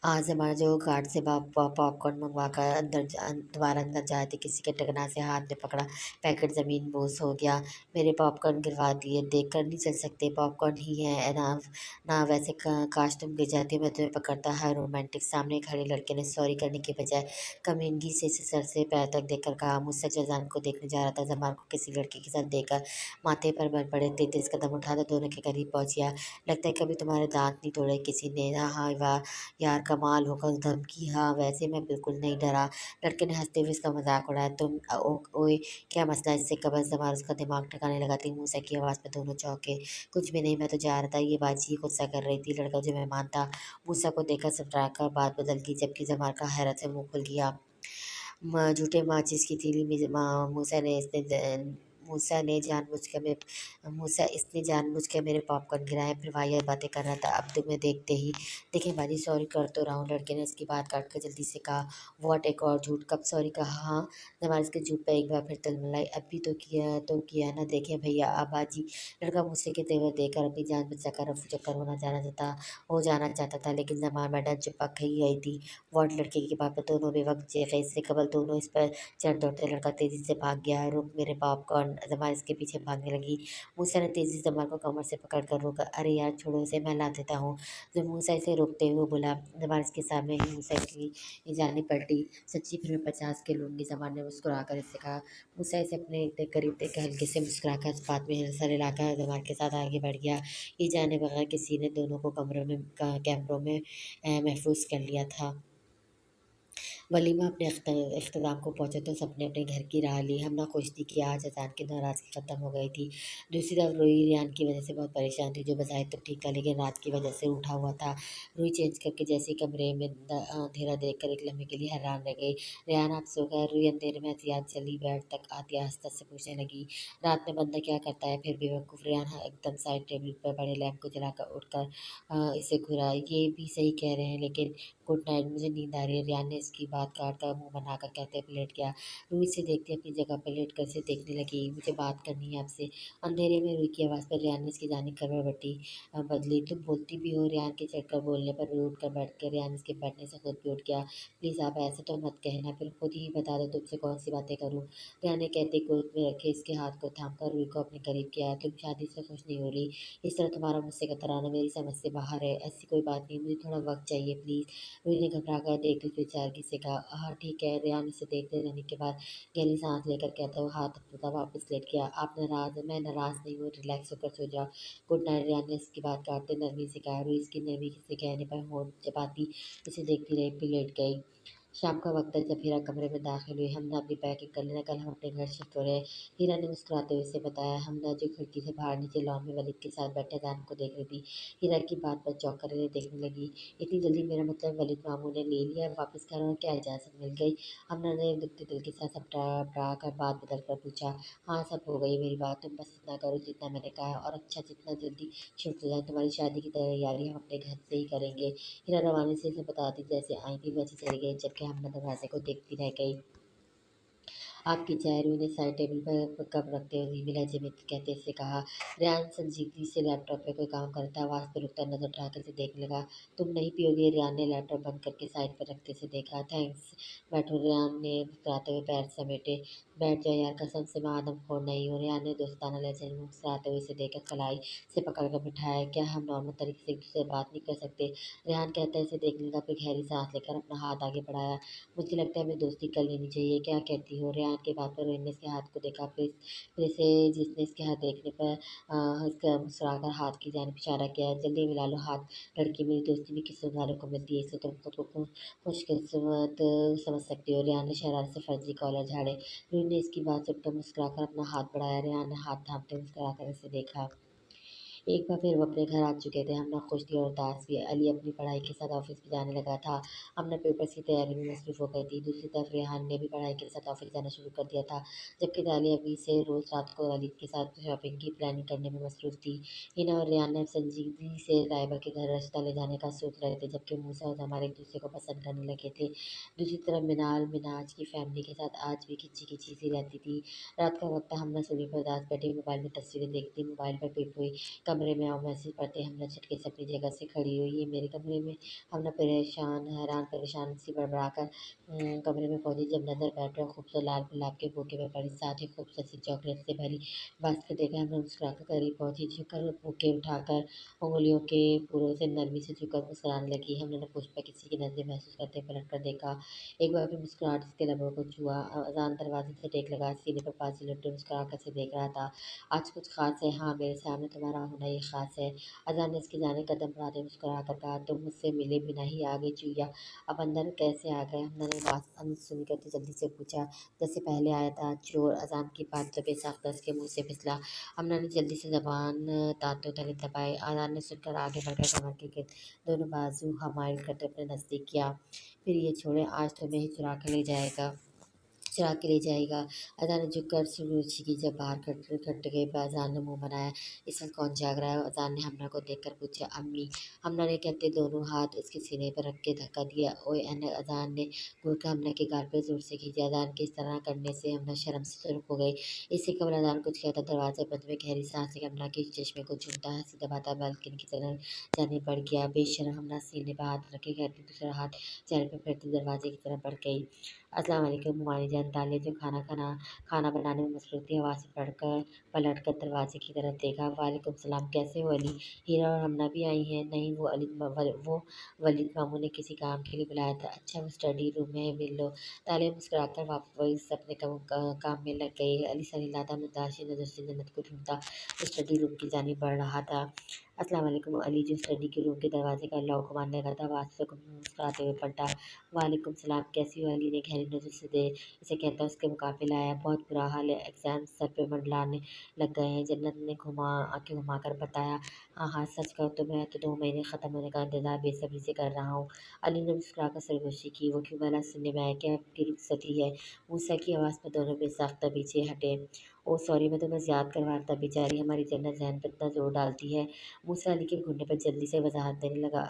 आज हमारा जो कार्ट से पॉपकॉर्न मंगवा कर दोबारा अंदर जाए थे, किसी के टकना से हाथ में पकड़ा पैकेट ज़मीन बोस हो गया। मेरे पॉपकॉर्न गिरवा दिए। देख कर नहीं चल सकते, पॉपकॉर्न ही है ना। ना वैसे काश तुम गिर जाती, मैं तुम्हें पकड़ता। है रोमांटिक। सामने खड़े लड़के ने सॉरी करने के बजाय कमीनगी से इसे सर से पैर तक देखकर कहा। मुझसे जजान को देखने जा रहा था, जमान को किसी लड़के के साथ देखकर माथे पर बल पड़े। 33 कदम उठाकर दोनों के करीब पहुंच गया। लगता है कभी तुम्हारे दांत नहीं तोड़े किसी ने। हाँ वाह यार, कमाल होगा उस धमकी। हाँ वैसे मैं बिल्कुल नहीं डरा। लड़के ने हंसते हुए इसका मजाक उड़ाया। तुम ओए, क्या मसला? इससे कबल जमार उसका दिमाग ठिकाने लगाती मूसा की आवाज़ में दोनों चौंके। कुछ भी नहीं, मैं तो जा रहा था। ये बातचीत गुस्सा कर रही थी। लड़का जो मेहमान था मूसा को देखकर सटराकर बात बदल गई, जबकि जमार का हैरत से मुंह खुल गया। झूठे माचिस की तीली में मूसा इसने जानबूझ के मेरे पॉपकॉर्न गिराए, फिर वाहियात बातें कर रहा था। अब तुम्हें देखते ही देखें बाजी, सॉरी कर तो रहा हूँ। लड़के ने इसकी बात काट कर जल्दी से कहा। व्हाट, एक और झूठ? कब सॉरी कहा? हाँ, जमाल इसके झूठ पर एक बार फिर तलमलाई। अब भी तो किया ना। देखें भैया आबाजी। लड़का मुझसे के तेवर देकर अपनी जान बचाकर रफू चक्कर हो जाना चाहता था, लेकिन जमाल मैडम चिपक ही गई थी। वार्ड लड़के की बात पर दोनों बेवक्त चेखे। इससे कबल दोनों इस पर चढ़ दौड़ते। लड़का तेजी से भाग गया। रुक मेरे पॉपकॉर्न। जमाल इसके पीछे भागने लगी। मूसा ने तेजी से जमाल को कमर से पकड़ कर रोका। अरे यार छोड़ो इसे, मैं ला देता हूँ। जब मूसा इसे रोकते हुए बोला, जमाल इसके सामने ही मूसा की जानी पलटी। सच्ची फिर मैं 50 के लूँगी, जमाल ने मुस्कुराकर इससे कहा। मूसा इसे अपने करीब देख हल्के से मुस्कुराकर इस बात में सर हिलाकर जमाल के साथ आगे बढ़ गया। ये जाने बगैर किसी ने दोनों को कैमरों में महफूज कर लिया था। वलीमा अपने इख्तिताम को पहुंचा तो सबने अपने घर की राह ली। हम ना खुश थी कि आज अचान की नाराज़गी ख़त्म हो गई थी। दूसरी तरफ रूही रेहान की वजह से बहुत परेशान थी, जो बज़ाहिर तो ठीक था लेकिन रात की वजह से उठा हुआ था। रूही चेंज करके जैसे ही कमरे में अंधेरा देखकर एक लम्हे के लिए हैरान रह गई। रेहान आप सो गए? रूही अंधेरे में एहतियात चली बेड तक आती आस्ता से पूछने लगी। रात में बंदा क्या करता है फिर? बेवकूफ़। रेहान एकदम साइड टेबल पर बड़े लैंप को जलाकर उठकर इसे घुरा। ये भी सही कह रहे हैं, लेकिन गुड नाइट, मुझे नींद आ रही है। रेहान ने इसकी बात काटकर मुंह बनाकर कहते हुए लेट गया। रूही इसे देखती अपनी जगह पर लेट कर इसे देखने लगी। मुझे बात करनी है आपसे। अंधेरे में रूही की आवाज़ पर रेहान ने इसकी जानी बदली। तुम बोलती भी हो? रेहान के चढ़कर बोलने पर रूही उठकर बैठ गया। रेहान इसके बैठने से खुद भी उठ गया। प्लीज़ आप ऐसे तो मत कहना, फिर खुद ही बता दो तुमसे कौन सी बातें करूँ। रेहान ने कहते गोद में रखे इसके हाथ को थामकर रूही को अपने करीब किया। तुम शादी से खुश नहीं हो रही? इस तरह तुम्हारा मुझसे कतराना मेरी समझ से बाहर है। ऐसी कोई बात नहीं, मुझे थोड़ा वक्त चाहिए प्लीज़। रूही ने घबराकर देखते हुए बेचारगी से कहा। हाँ ठीक है। रेहान इसे देखते रहने के बाद गहरी सांस लेकर कहता हुआ हाथ अपना वापस लेट गया। आप नाराज़ हैं? मैं नाराज़ नहीं हूँ, रिलैक्स होकर सो जाओ। Good night. रेहान ने इसकी बात काटते नरमी से कहा। रूही इसकी नरमी से कहने पर होंठ चबाती इसे देखती रही, फिर लेट गई। शाम का वक्त था जब हीरा कमरे में दाखिल हुई। हमने अपनी पैकिंग कर लेना, कल हम अपने घर शिफ्ट हो रहे हैं। हीरा ने मुस्कुराते हुए इसे बताया। हमने जो खिड़की से बाहर नीचे लॉन में वलीद के साथ बैठे जान को देख रही थी। हीरा की बात पर चौंक कर इन्हें देखने लगी। इतनी जल्दी? मेरा मतलब वलीद मामू ने ले लिया वापस घर, और क्या इजाज़त मिल गई? हमने ने दुखते दिल के साथ सबटा कर बात बदल कर पूछा। हाँ सब हो गई मेरी बात, तुम बस इतना करो जितना मैंने कहा है, और अच्छा जितना जल्दी शिफ्ट हो जाए। तुम्हारी शादी की तैयारी हम अपने घर से ही करेंगे। हीरा रवानी से इसे बताती जैसे आई थी वैसे चली गई, जबकि हमने दरवाजे को देखती रह गई। आपकी चाय? रूही ने साइड टेबल पर कप रखते हुए धीमी लहजे में कहते से कहा। रेहान संजीदगी से लैपटॉप पे कोई काम करता आवाज़ पर रुकता नजर उठाकर इसे देखने लगा। तुम नहीं पियोगे? रेहान ने लैपटॉप बंद करके साइड पर रखते से देखा। थैंक्स, बैठो। रेहान ने मुस्कुराते हुए पैर समेटे। बैठ जाओ यार, कसम से मैं आदमखोर नहीं हूँ। रेहान ने दोस्ताना लहजे में मुस्कुराते हुए इसे देखकर कलाई से पकड़कर बिठाया। क्या हम नॉर्मल तरीके से एक दूसरे से बात नहीं कर सकते? रेहान कहता है इसे देखने लगा, फिर गहरी सांस लेकर अपना हाथ आगे बढ़ाया। मुझे लगता है हमें दोस्ती कर लेनी चाहिए, क्या कहती हो? रेहान की बात पर रोहित ने इसके हाथ को देखा, फिर इसे जिसने इसके हाथ देखने पर हंसकर मुस्कुराकर हाथ की जानिब इशारा किया। जल्दी मिला लो हाथ। लड़की मेरी दोस्ती में किस्मत वालों को मिलती है, इससे तुम खुद को खुशकिस्मत समझ सकती हो। रेहान ने शरारत से फर्जी कॉलर झाड़े। रोहित ने इसकी बात सुनकर मुस्कुराकर अपना हाथ बढ़ाया। रेहान ने हाथ थामते मुस्कुराकर इसे देखा। एक बार फिर वो अपने घर आ चुके थे। हमना खुश थी और उदास भी। अली अपनी पढ़ाई के साथ ऑफिस भी जाने लगा था। हमने पेपर्स की तैयारी में मसरूफ़ हो गई थी। दूसरी तरफ रेहान ने भी पढ़ाई के साथ ऑफिस जाना शुरू कर दिया था, जबकि दाली अभी से रोज़ रात को अली के साथ शॉपिंग की प्लानिंग करने में मसरूफ़ थी। हिना और रेहान ने संजीदगी से रायबा के घर रिश्ता ले जाने का सोच रहे थे, जबकि मूसा और हमारे एक दूसरे को पसंद करने लगे थे। दूसरी तरफ मिनाल मिनाज की फैमिली के साथ आज भी खिंची खिंची सी रहती थी। रात का वक्त था। हमने सोने पर उदास बैठे मोबाइल में तस्वीरें देखती। मोबाइल पर पेप हुई कमरे में आओ मैसेज पढ़ते। हमने झटके से अपनी जगह से खड़ी हुई। ये मेरे कमरे में। हमने परेशान हैरान परेशान सी बड़बड़ाकर कमरे में पहुंची। जब नजर बैठ खूबसूरत लाल गुलाब के बुके में पड़ी, साथ ही खूबसूरत सी चॉकलेट से भरी बास्केट देखा। हमने मुस्कुराकर करीब पहुंची, झुककर बुके उठाकर उंगलियों के पुरों से नरमी से झुककर मुस्कुराने लगी। हमने न पुष्प पर किसी की नजरें महसूस करते पलट कर देखा। एक बार फिर मुस्कुराहट उसके लबों को छुआ। अजान दरवाजे से टेक लगा सीने पर पास लुट्टे मुस्कुरा कर से देख रहा था। आज कुछ खास है? हाँ, मेरे सामने तुम्हारा होना ये खास है। अजान ने उसकी जाने कदम बढ़ाते मुस्कुरा कर कहा, तुम मुझसे मिले बिना ही आ गई चुईया। अब अंदर कैसे आ गए? हमने बात अनसुनी करते जल्दी से पूछा, जैसे पहले आया था चोर। अजान की बात तो बेसाख्ता उसके मुंह से फिसला। हमने ने जल्दी से जबान दांतों तले दबाई। अजान ने सुनकर आगे बढ़कर कमर के गिर्द दोनों बाजू हमारे करते अपने नजदीक किया। फिर ये छोड़े, आज तुम्हें ही चुरा के ले जाएगा। अज़ान ने झुककर सुरुचि की। जब बाहर खट गए अज़ान ने मुंह बनाया। इस वक्त कौन जाग रहा है? अज़ान ने हमना को देखकर पूछा। अम्मी। हमना ने कहते दोनों हाथ उसके सीने पर रख के धक्का दिया। ओए अज़ान ने घूरकर हमना के गाल पर जोर से खींचा। अज़ान के इस तरह करने से हमना शर्म से सुर्ख हो गई। इससे कबल अज़ान कुछ कहता, दरवाजे बंद में गहरी सांस लेकर हमना के चश्मे को चूमता हंसी दबाता बालकनी की तरफ जाने बढ़ गया। बेशर्म। हमना सीने पर हाथ रखे कहती दूसरा हाथ चेहरे पर फेरते दरवाजे की तरफ बढ़ गई। अस्सलाम वालेकुम हुमायूं जान। ताले जो खाना बनाने में मसरूफ़ थी, आवाज़ से पलट कर दरवाजे की तरफ देखा। वालेकुम सलाम, कैसे हो अली? हीरा और हमना भी आई हैं? नहीं, वो वलीद मामू ने किसी काम के लिए बुलाया था। अच्छा, वो स्टडी रूम में है, मिल लो। ताले मुस्कुराकर वापस अपने काम में लग गई। अली सर हिलाता मुद्दाशी नज़र से जन्नत को ढूंढता वो स्टडी रूम की जानिब बढ़ रहा था। अस्सलाम वालेकुम। अली जो स्टडी के रूम के दरवाजे का लॉक मारने लगा था, आवाज़ से मुस्कुराते हुए पलटा। वालेकुम सलाम, कैसी हो? अली ने गहरी नज़र से दे इसे कहता उसके मुकाबले लाया। बहुत बुरा हाल है, एग्जाम सर पे मंडलाने लग गए हैं। जन्नत ने आंखें घुमाकर बताया। हाँ हाँ, सच कहो तो मैं तो 2 महीने ख़त्म होने का इंतज़ार बेसब्री से कर रहा हूँ। अली ने मुस्कुराकर सरगोशी की। वो क्यों भला सुनने में आया? क्या आपकी रुखसती है? मूसा की आवाज़ पर दोनों बेसाख्ता पीछे हटे। ओ सॉरी, मैं तुम्हें याद करवा रहा था। बेचारी हमारी जन्नत जहन पर इतना जोर डालती है। मूसा अली के घुटने पर जल्दी से वजाहत देने लगा।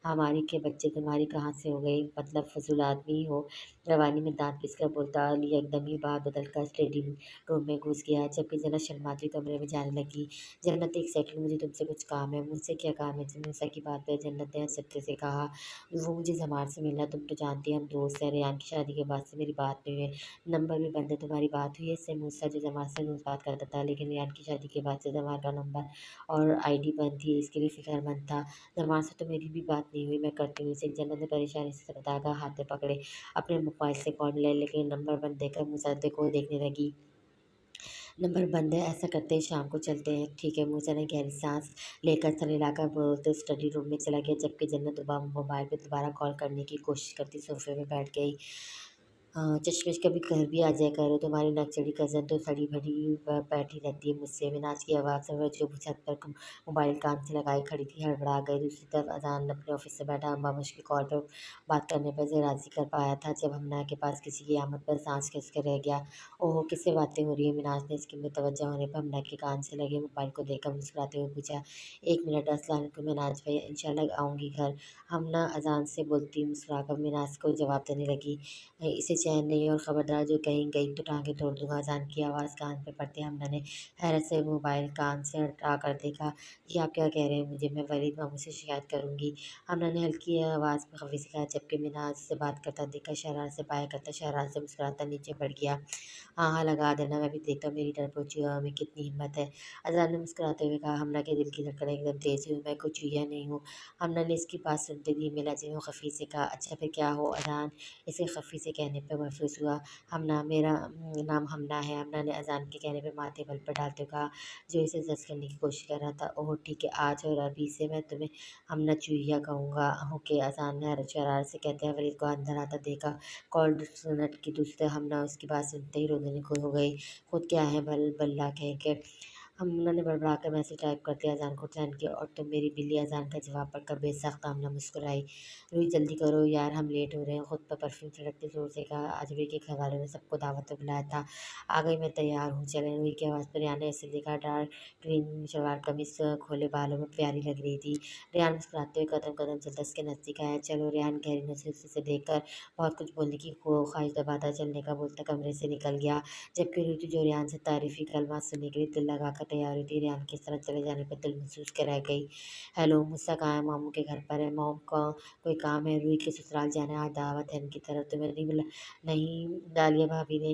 हमारी के बच्चे तुम्हारी कहाँ से हो गई? मतलब फजूल आदमी हो। रवानी में दांत पिसकर बोलता अली एकदम ही बात बदल कर स्टडी रूम में घुस गया, जबकि जन्नत शर्माती कमरे में जाने लगी। जन्नत, एक सेकंड, मुझे तुमसे कुछ काम है। मुझसे क्या काम है? मूसा की बात पर जन्नत ने हंसते से कहा, वो मुझे जमार से मिलना। तुम तो जानती है हम दोस्त हैं। रेहान की शादी के बाद से मेरी बात नहीं हुई, नंबर भी बंद है। तुम्हारी बात हुई है इससे? मूसा जो जमार से रोज बात करता था, लेकिन रेहान की शादी के बाद से जमार का नंबर और आईडी बंद थी, इसके लिए फिक्रमंद था। जमाल से तो मेरी भी बात नहीं हुई, मैं करती हूँ इसे। जन्नत ने परेशानी से बताकर हाथ पकड़े अपने मोबाइल से कॉल मिलाई, लेकिन नंबर बंद देखकर मुसादे को देखने लगी। नंबर बंद है, ऐसा करते हैं शाम को चलते हैं। ठीक है। मूसा ने गहरी सांस लेकर सर हिलाकर बोलते स्टडी रूम में चला गया, जबकि जन्नत मोबाइल पे दोबारा कॉल करने की कोशिश करती सोफे में बैठ गई। हाँ, चश्मिश कभी घर भी आ जाया करो। तुम्हारी नक्सली कज़न तो सड़ी भरी बैठी रहती है मुझसे। मिनाज की आवाज़ से वह जो छत पर मोबाइल कान से लगाई खड़ी थी हड़बड़ा गई। दूसरी तरफ अजान अपने ऑफिस से बैठा अम्बामुश की कॉल पर बात करने पर से राज़ी कर पाया था, जब हमना के पास किसी की आमद पर सांस खिंच कर रह गया। ओहो, किससे बातें हो रही है? मिनाज ने इसकी मुतवज्जो होने पर हमना के कान से लगे मोबाइल को देखकर मुस्कुराते हुए पूछा। 1 मिनट। अस्सलाम वालेकुम मिनाज भाई, इंशाल्लाह आऊँगी घर। हमना अजान से बोलती मुस्कुराकर मिनाज को जवाब देने लगी। इसे चैन नहीं, और खबरदार जो कहीं गई तो टांगे तोड़ दूंगा। अजान की आवाज़ कान पे पड़ते हमने ने हैरत से मोबाइल कान से हटा कर देखा। ये आप क्या कह रहे हैं? मुझे, मैं वलीद मामू से शिकायत करूंगी। हमने ने हल्की आवाज़ में खफी से कहा, जबकि मिनाज से बात करता देखा शरारत से पाया करता शरारत से मुस्कुराता नीचे बढ़ गया। हाँ हाँ, लगा देना, मैं भी देखता हूँ मेरी डरपोची में कितनी हिम्मत है। अजान ने मुस्कुराते हुए कहा। हमना के दिल की धड़कन एकदम तेज हुई। मैं कुछ चुहिया नहीं हूँ। हमना ने इसकी बात सुनते धीमे लहजे में खफी से कहा, अच्छा फिर क्या हो? अजान इसे खफ़ी से कहने पर महसूस हुआ। हमना, मेरा नाम हमना है। हमना ने अज़ान के कहने पे माथे बल पर डालते हुए कहा, जो इसे जज करने की कोशिश कर रहा था। ओह ठीक है, आज और अभी से मैं तुम्हें हमना चूहिया कहूँगा। ओके। अज़ान ने शरारत से कहते हैं वलीद को अंदर आता देखा। कॉल सुनट की दूसरे हमना उसकी बात सुनते ही रोने को हो गई। खुद क्या है बल्ला कह के हम उन्होंने बड़बड़ा कर मैसेज टाइप कर दिया अजान को चैन किया और तुम मेरी बिल्ली अजान का जवाब पढ़कर बेसख्त आमना मुस्कुराई। रूही जल्दी करो यार हम लेट हो रहे हैं। खुद पर परफ्यूम छिड़कते जोर से कहा। आज रूही के घर वालों ने सबको दावत पर बुलाया था। आ गई मैं तैयार हूँ चलें। रूही की आवाज़ पर रियान ने ऐसे देखा। डार्क ग्रीन सलवार कमीज खोले बालों में प्यारी लग रही थी। रियान मुस्कुराते हुए कदम कदम चलता उसके नजदीक आया। चलो रियान गहरी नजर से देखकर बहुत कुछ बोलने की ख्वाहिश दबाता चलने का बोलता कमरे से निकल गया। जबकि रुचि जो रियान से तारीफी कलमात सुनने के लिए दिल लगाकर तैयार हुई थी, रियान की इस तरह चले जाने पर दिल महसूस कर रह गई। हेलो मुस्सा कहाँ है? मामू के घर पर है। मॉम का कोई काम है? रूही के ससुराल जाना है, आज दावत है उनकी तरफ। तुम्हें नहीं मिला? नहीं। डालिया भाभी ने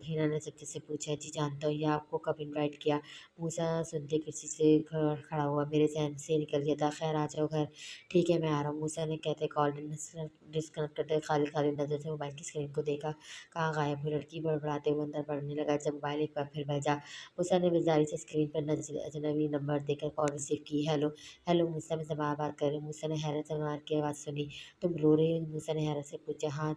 हिना ने सच्चे से पूछा। जी जानता हूँ। ये आपको कब इनवाइट किया? मूसा सुनते किसी से खड़ा हुआ मेरे जहन से निकल गया था। खैर आ जाओ घर। ठीक है मैं आ रहा हूँ मूसा ने कहते कॉल डिस्कनेक्ट करते खाली खाली नजर से मोबाइल की स्क्रीन को देखा। कहाँ गायब हुई लड़की? बड़बड़ाते हुए अंदर बढ़ने लगा जब मोबाइल एक बार फिर बजा। मूसा ने बेजारी से स्क्रीन पर अजनबी नंबर देखकर कॉल रिसीव की। हेलो। हेलो मूसा, मैं जमा बात कर रही हूँ। मूसा ने हैरत से जमान की आवाज़ सुनी। तुम रो रही हो? मूसा ने हैरत से पूछा। हाँ।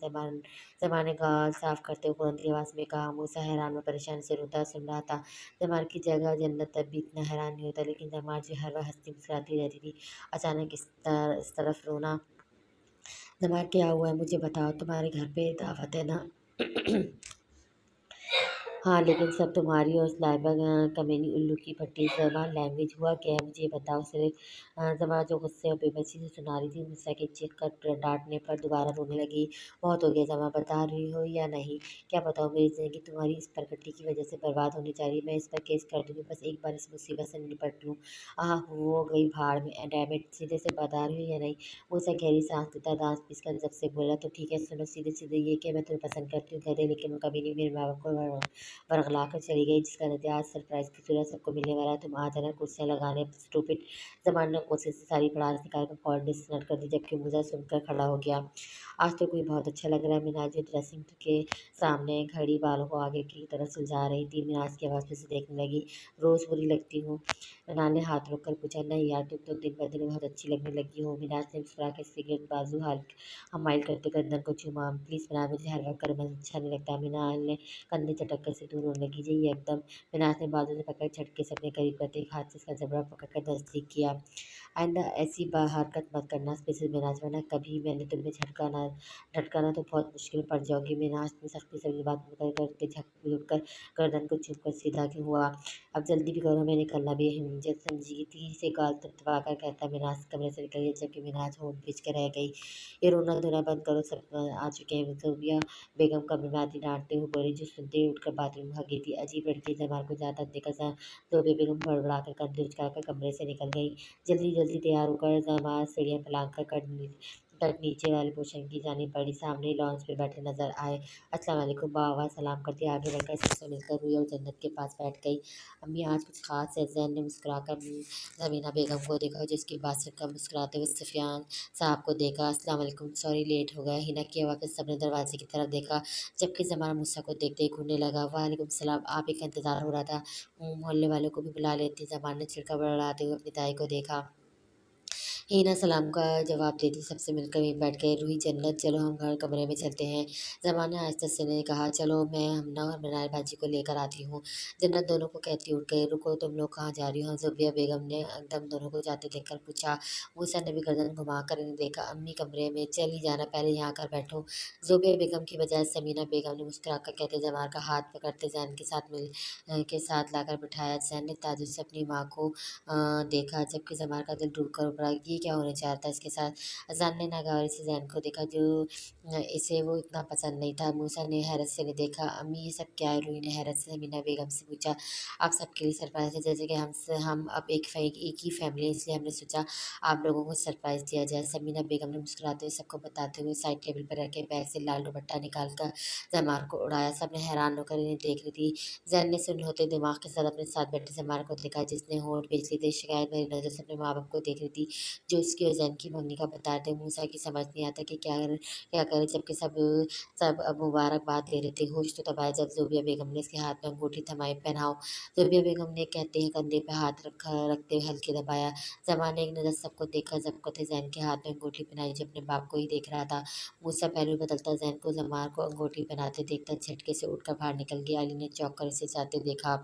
जमान ने गाल साफ करते हुए बुलंदी आवाज़ में कहा। मूसा हैरान व परेशान से रोता सुन रहा था। जमान की जगह जन्नत तब भी इतना हैरान नहीं होता, लेकिन जमान जो हर वक्त हंसती मुस्कुराती रहती थी, अचानक इस तरफ रोना। जमान क्या हुआ है मुझे बताओ? तुम्हारे घर पे दावत है ना? हाँ लेकिन सब तुम्हारी और स्लाइबा कमीनी उल्लू की फटी ज़बान लैंग्वेज। हुआ क्या है मुझे बताओ? सिर्फ ज़बान जो गुस्से और बेबसी से सुना रही थी मुझसे के चीख कर डांटने पर दोबारा रोने लगी। बहुत हो गया ज़मा, बता रही हो या नहीं? क्या बताओ? मेरी ज़िंदगी तुम्हारी इस प्रकृति की वजह से बर्बाद होने जा रही है। मैं इस पर केस कर दूँगी, बस एक बार इस मुसीबत से निपट लूँ। आह हो गई भाड़ में। डैम इट, सीधे से बता रही हो या नहीं? मुझसे गहरी सांस लेता दांत पीसकर जब से बोला। तो ठीक है सुनो सीधे सीधे ये कि मैं तुम्हें पसंद करती हूँ गधे, लेकिन मैं कभी नहीं मेरे माँ बाप को बरगला कर चली गई, जिसका नतीजा आज सरप्राइज की सूरत सबको मिलने वाला है। तुम आ जाना कुर्सियाँ लगाने। स्टूपिड। जमान ने कोशिश से सारी भड़ास निकाल कर कॉल डिस्कनेक्ट कर दी, जबकि मुझे सुनकर खड़ा हो गया। आज तो कोई बहुत अच्छा लग रहा है। मिनाज जो ड्रेसिंग के सामने खड़ी बालों को आगे की तरफ सुलझा रही थी, मिनाज की आवाज़ में से देखने लगी। रोज़ बुरी लगती हूँ? मिनाज ने हाथ रोक कर पूछा। नहीं यार तुम तो दिन ब दिन बहुत अच्छी लगने लगी हो। मिनाज ने मुस्कुरा कर सिगरेट बाजू हाल हमाइल करते गर्दन को चूमा। प्लीज़ मिनाज, मुझे हर वक्त करना अच्छा नहीं लगता। मिनाज ने कंधे झटक कर से दूर होने लगी। जी एकदम। विनाश ने बाजू से पकड़ झटके से अपने करीब करते एक हाथ से उसका जबड़ा पकड़कर नजदीक किया। आइंदा ऐसी हरकत मत करना स्पेशल मिनाज, वरना कभी मैंने तुम्हें झटकाना तो बहुत मुश्किल में पड़ जाओगी। मिनाज ने सख्ती से अपनी बात मुकर करके झक उठकर गर्दन को चुप कर सीधा क्यों हुआ। अब जल्दी भी करो, मैं निकलना भी है। मुझे संजीदगी से गाल थपथपा कर कहता मिनाज कमरे से निकल गई, जबकि मिनाज होंठ पीच कर रह गई। ये रोना धोना बंद करो, सब आ चुके हैं। जोबिया बेगम कमरे में आती डांटते हुए बोली, जो सुनते ही उठकर बाथरूम भाग गई थी। अजीब लड़की जमाल को जाता देखा जोबे बेगम बड़बड़ा कर कंधे उचकाकर कमरे से निकल गई। जल्दी जल्दी तैयार होकर जमाल सीढ़ियाँ फैलांग कर तट नीचे वाले पोर्शन की जानी पड़ी। सामने लॉन्च पे बैठे नजर आए। अस्सलाम वालेकुम बाबा सलाम करती आगे बढ़कर सबसे मिलकर हुई और जन्नत के पास बैठ गई। अम्मी आज कुछ खास है? जैन ने मुस्कुराकर जमीना बेगम को देखा, जिसके बाद सिरका मुस्कुराते हुए सफियान साहब को देखा। अस्सलाम वालेकुम, सॉरी लेट हो गया। हिना की आवाज़ सबने दरवाजे की तरफ देखा, जबकि ज़माना मूसा को देखते ही घूरने लगा। वालेकुम सलाम, आप ही का इंतज़ार हो रहा था। मोहल्ले वालों को भी बुला लेती। ज़मान ने छिड़का बढ़ाते हुए अपनी ताई को देखा। हीना सलाम का जवाब देती सबसे मिलकर वहीं बैठ गए। रूही जन्नत चलो हम घर कमरे में चलते हैं। ज़माना आहिस्ता से ने कहा। चलो मैं हमना और मीनार बाजी को लेकर आती हूँ। जन्नत दोनों को कहती उठ गई। रुको तुम लोग कहाँ जा रही हो? ज़ुबिया बेगम ने एकदम दोनों को जाते देखकर पूछा। मूसा ने भी गर्दन घुमा कर इन्हें देखा। अम्मी कमरे में चली जाना, पहले यहाँ आकर बैठो। ज़ुबिया बेगम की बजाय समीना बेगम ने मुस्कुरा कर कहते जमाल का हाथ पकड़ते जैन के साथ के साथ लाकर बिठाया। जैन ने ताजुब से अपनी माँ को देखा, जबकि ज़माल का दिल टूट कर उभरा। ये क्या होने चाहता है इसके साथ? अज़ान ने नागवारी से जैन को देखा, जो इसे वो इतना पसंद नहीं था। मूसा ने हैरत से इन्हें देखा। अम्मी ये सब क्या है? रूही ने हैरत से समीना बेगम से पूछा। आप सबके लिए सरप्राइज है, जैसे कि हम अब एक ही फैमिली है, इसलिए हमने सोचा आप लोगों को सरप्राइज दिया जाए। समीना बेगम ने मुस्कुराते हुए सबको बताते हुए साइड टेबल पर रखे बैग से लाल दुपट्टा निकाल कर जमाल को उड़ाया। सबने हैरान होकर इन्हें देख रही थी। जैन ने सुन होते दिमाग के साथ अपने साथ बैठे जमाल को देखा, जिसने होंठ बेच ली थी। शिकायत भरी नजर से अपने माँ बाप को देख रही थी, जो उसकी और जैन की मंगनी का बता रहे। मूसा की समझ नहीं आता कि क्या करे, जबकि सब सब अब मुबारकबाद ले रहे थे। होश तो तब आया जब ज़ोबिया बेगम ने इसके हाथ में अंगूठी थमाई। पहनाओ। ज़ोबिया बेगम ने कहते हैं कंधे पे हाथ रखते हुए हल्के दबाया। जमान ने एक नज़र सबको देखा, सबको थे जैन के हाथ में अंगूठी पहनाई, जो अपने बाप को ही देख रहा था। मूसा पहलू बदलता जैन को जमान को अंगूठी पहनाते देखकर झटके से उठकर बाहर निकल गया। अली ने चौंक कर इसे जाते देखा।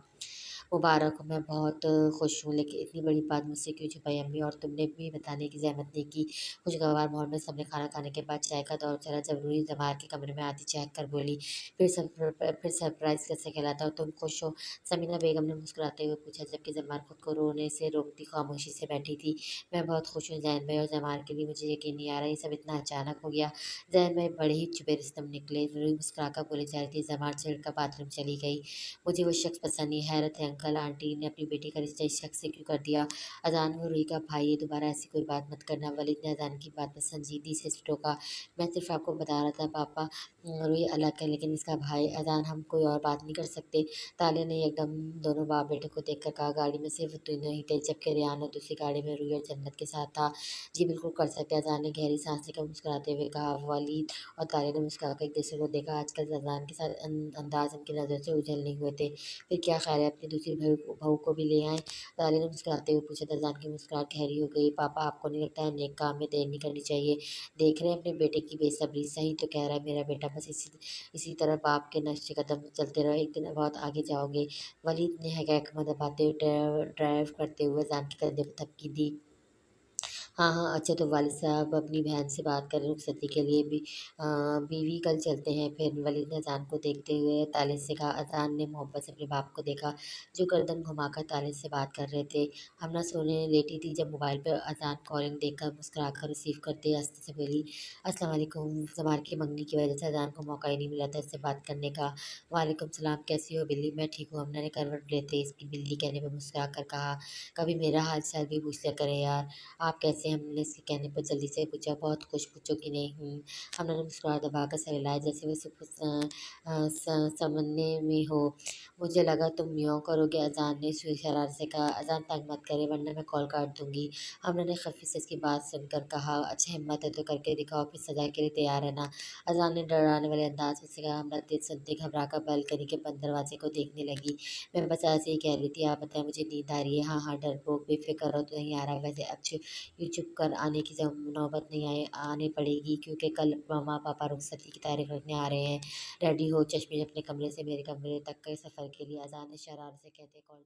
मुबारक हो, मैं बहुत खुश हूँ, लेकिन इतनी बड़ी बात मुझसे क्यों छुपाई अम्मी, और तुमने भी बताने की ज़हमत नहीं की। खुशगवार माहौल में सबने खाना खाने के बाद चाय का दौर चला। जब रूही जमाल के कमरे में आती चहक कर बोली, फिर सरप्राइज़ कैसे कहलाता हो, तुम खुश हो? समीना बेगम ने मुस्कुराते हुए पूछा, जबकि जमाल खुद को रोने से रोकती खामोशी से बैठी थी। मैं बहुत खुश हूँ ज़ैन भाई और जमाल के लिए, मुझे यकीन नहीं आ रहा ये सब इतना अचानक हो गया। ज़ैन भाई बड़े ही चुपे रुस्तम निकले। रूही मुस्कुराकर बोली जा रही थी, जमाल चिढ़कर बाथरूम चली गई। मुझे वो शख्स पसंद नहीं। हैरत है अंकल आंटी ने अपनी बेटी का रिश्ता इस शख्स से क्यों कर दिया? अजान में रुई का भाई, ये दोबारा ऐसी कोई बात मत करना। वलीद ने अजान की बात में संजीदगी से टोका। मैं सिर्फ आपको बता रहा था पापा, रुई अलग है लेकिन इसका भाई अजान, हम कोई और बात नहीं कर सकते। ताले ने एकदम दोनों बाप बेटे को देखकर कहा, गाड़ी में सिर्फ तीनों ही थे, जबकि रेहान और दूसरी गाड़ी में रुई और जन्नत के साथ था। जी बिल्कुल कर सकते हैं। अजान ने गहरी सांस लेकर मुस्कुराते हुए कहा। वलीद और ताले ने मुस्कुराकर एक दूसरे को देखा। आजकल अजान के साथ अंदाज उनकी नज़र से उछल नहीं हुए थे। फिर क्या ख़्याल है अपनी दूसरी बहू को भी ले आएँ? ताले ने मुस्कुराते हुए पूछा। दरजान की मुस्कुराहट गहरी हो गई। पापा, आपको नहीं लगता है नेक काम में देर नहीं करनी चाहिए? देख रहे हैं अपने बेटे की बेसब्री, सही तो कह रहा है मेरा बेटा, बस इसी तरह बाप के नक्शे कदम चलते रहो, एक दिन बहुत आगे जाओगे। वलीद ने हकैकमा दबाते हुए ड्राइव करते हुए अजान के कंधे पर थपकी दी। हाँ, हाँ, अच्छा तो वालिद साहब अपनी बहन से बात करें रुखसती के लिए भी, बीवी कल चलते हैं। फिर वलीद ने अज़ान को देखते हुए ताले से कहा। अज़ान ने मोहब्बत से अपने बाप को देखा, जो गर्दन घुमाकर ताले से बात कर रहे थे। हमना सोने लेटी थी जब मोबाइल पर अज़ान कॉलिंग देखकर मुस्कुराकर रिसीव करते हंसते से बोली, अस्सलाम वालेकुम। ज़मार की मंगनी की वजह से अज़ान को मौका ही नहीं मिला था इससे बात करने का। वालेकुम सलाम, कैसी हो बिल्ली? मैं ठीक हूँ। हमना ने करवट लेते इसकी बिल्ली कहने पर मुस्कुरा कर कहा, कभी मेरा हाल चाल भी पूछ लिया करें यार। आप कैसे हैं? हमने इसके कहने पर जल्दी से पूछा। बहुत खुश, पूछो कि नहीं हूँ। हमने मुस्कुराहट दबाकर सर हिलाया, जैसे वह सब कुछ समझने में हो। मुझे लगा तुम म्याऊं करोगे, अजान ने सुई शरारत से कहा। अजान तंग मत करे वरना मैं कॉल काट दूंगी। हमने ने खफी से इसकी बात सुनकर कहा, अच्छा हिम्मत है तो करके दिखाओ, फिर सजा के लिए तैयार है ना? अजान ने डराने वाले अंदाज में से कहा। हमरा तेज सुनते घबरा कर बैल्कनी के बंद दरवाजे को देखने लगी। मैं बस ऐसे ही कह रही थी, आप बताएं, मुझे नींद आ रही है। हाँ हाँ डरपोक, बेफिक्र रहो, तो नहीं आ रहा। वैसे अब यूँ चुप कर आने की जब नौबत नहीं आने पड़ेगी, क्योंकि कल मम्मा पापा रुखसती की तारीख रखने आ रहे हैं। रेडी हो। चश्मे अपने कमरे से मेरे कमरे तक के सफ़र के लिए, अजान ने शरारत से कहते कॉल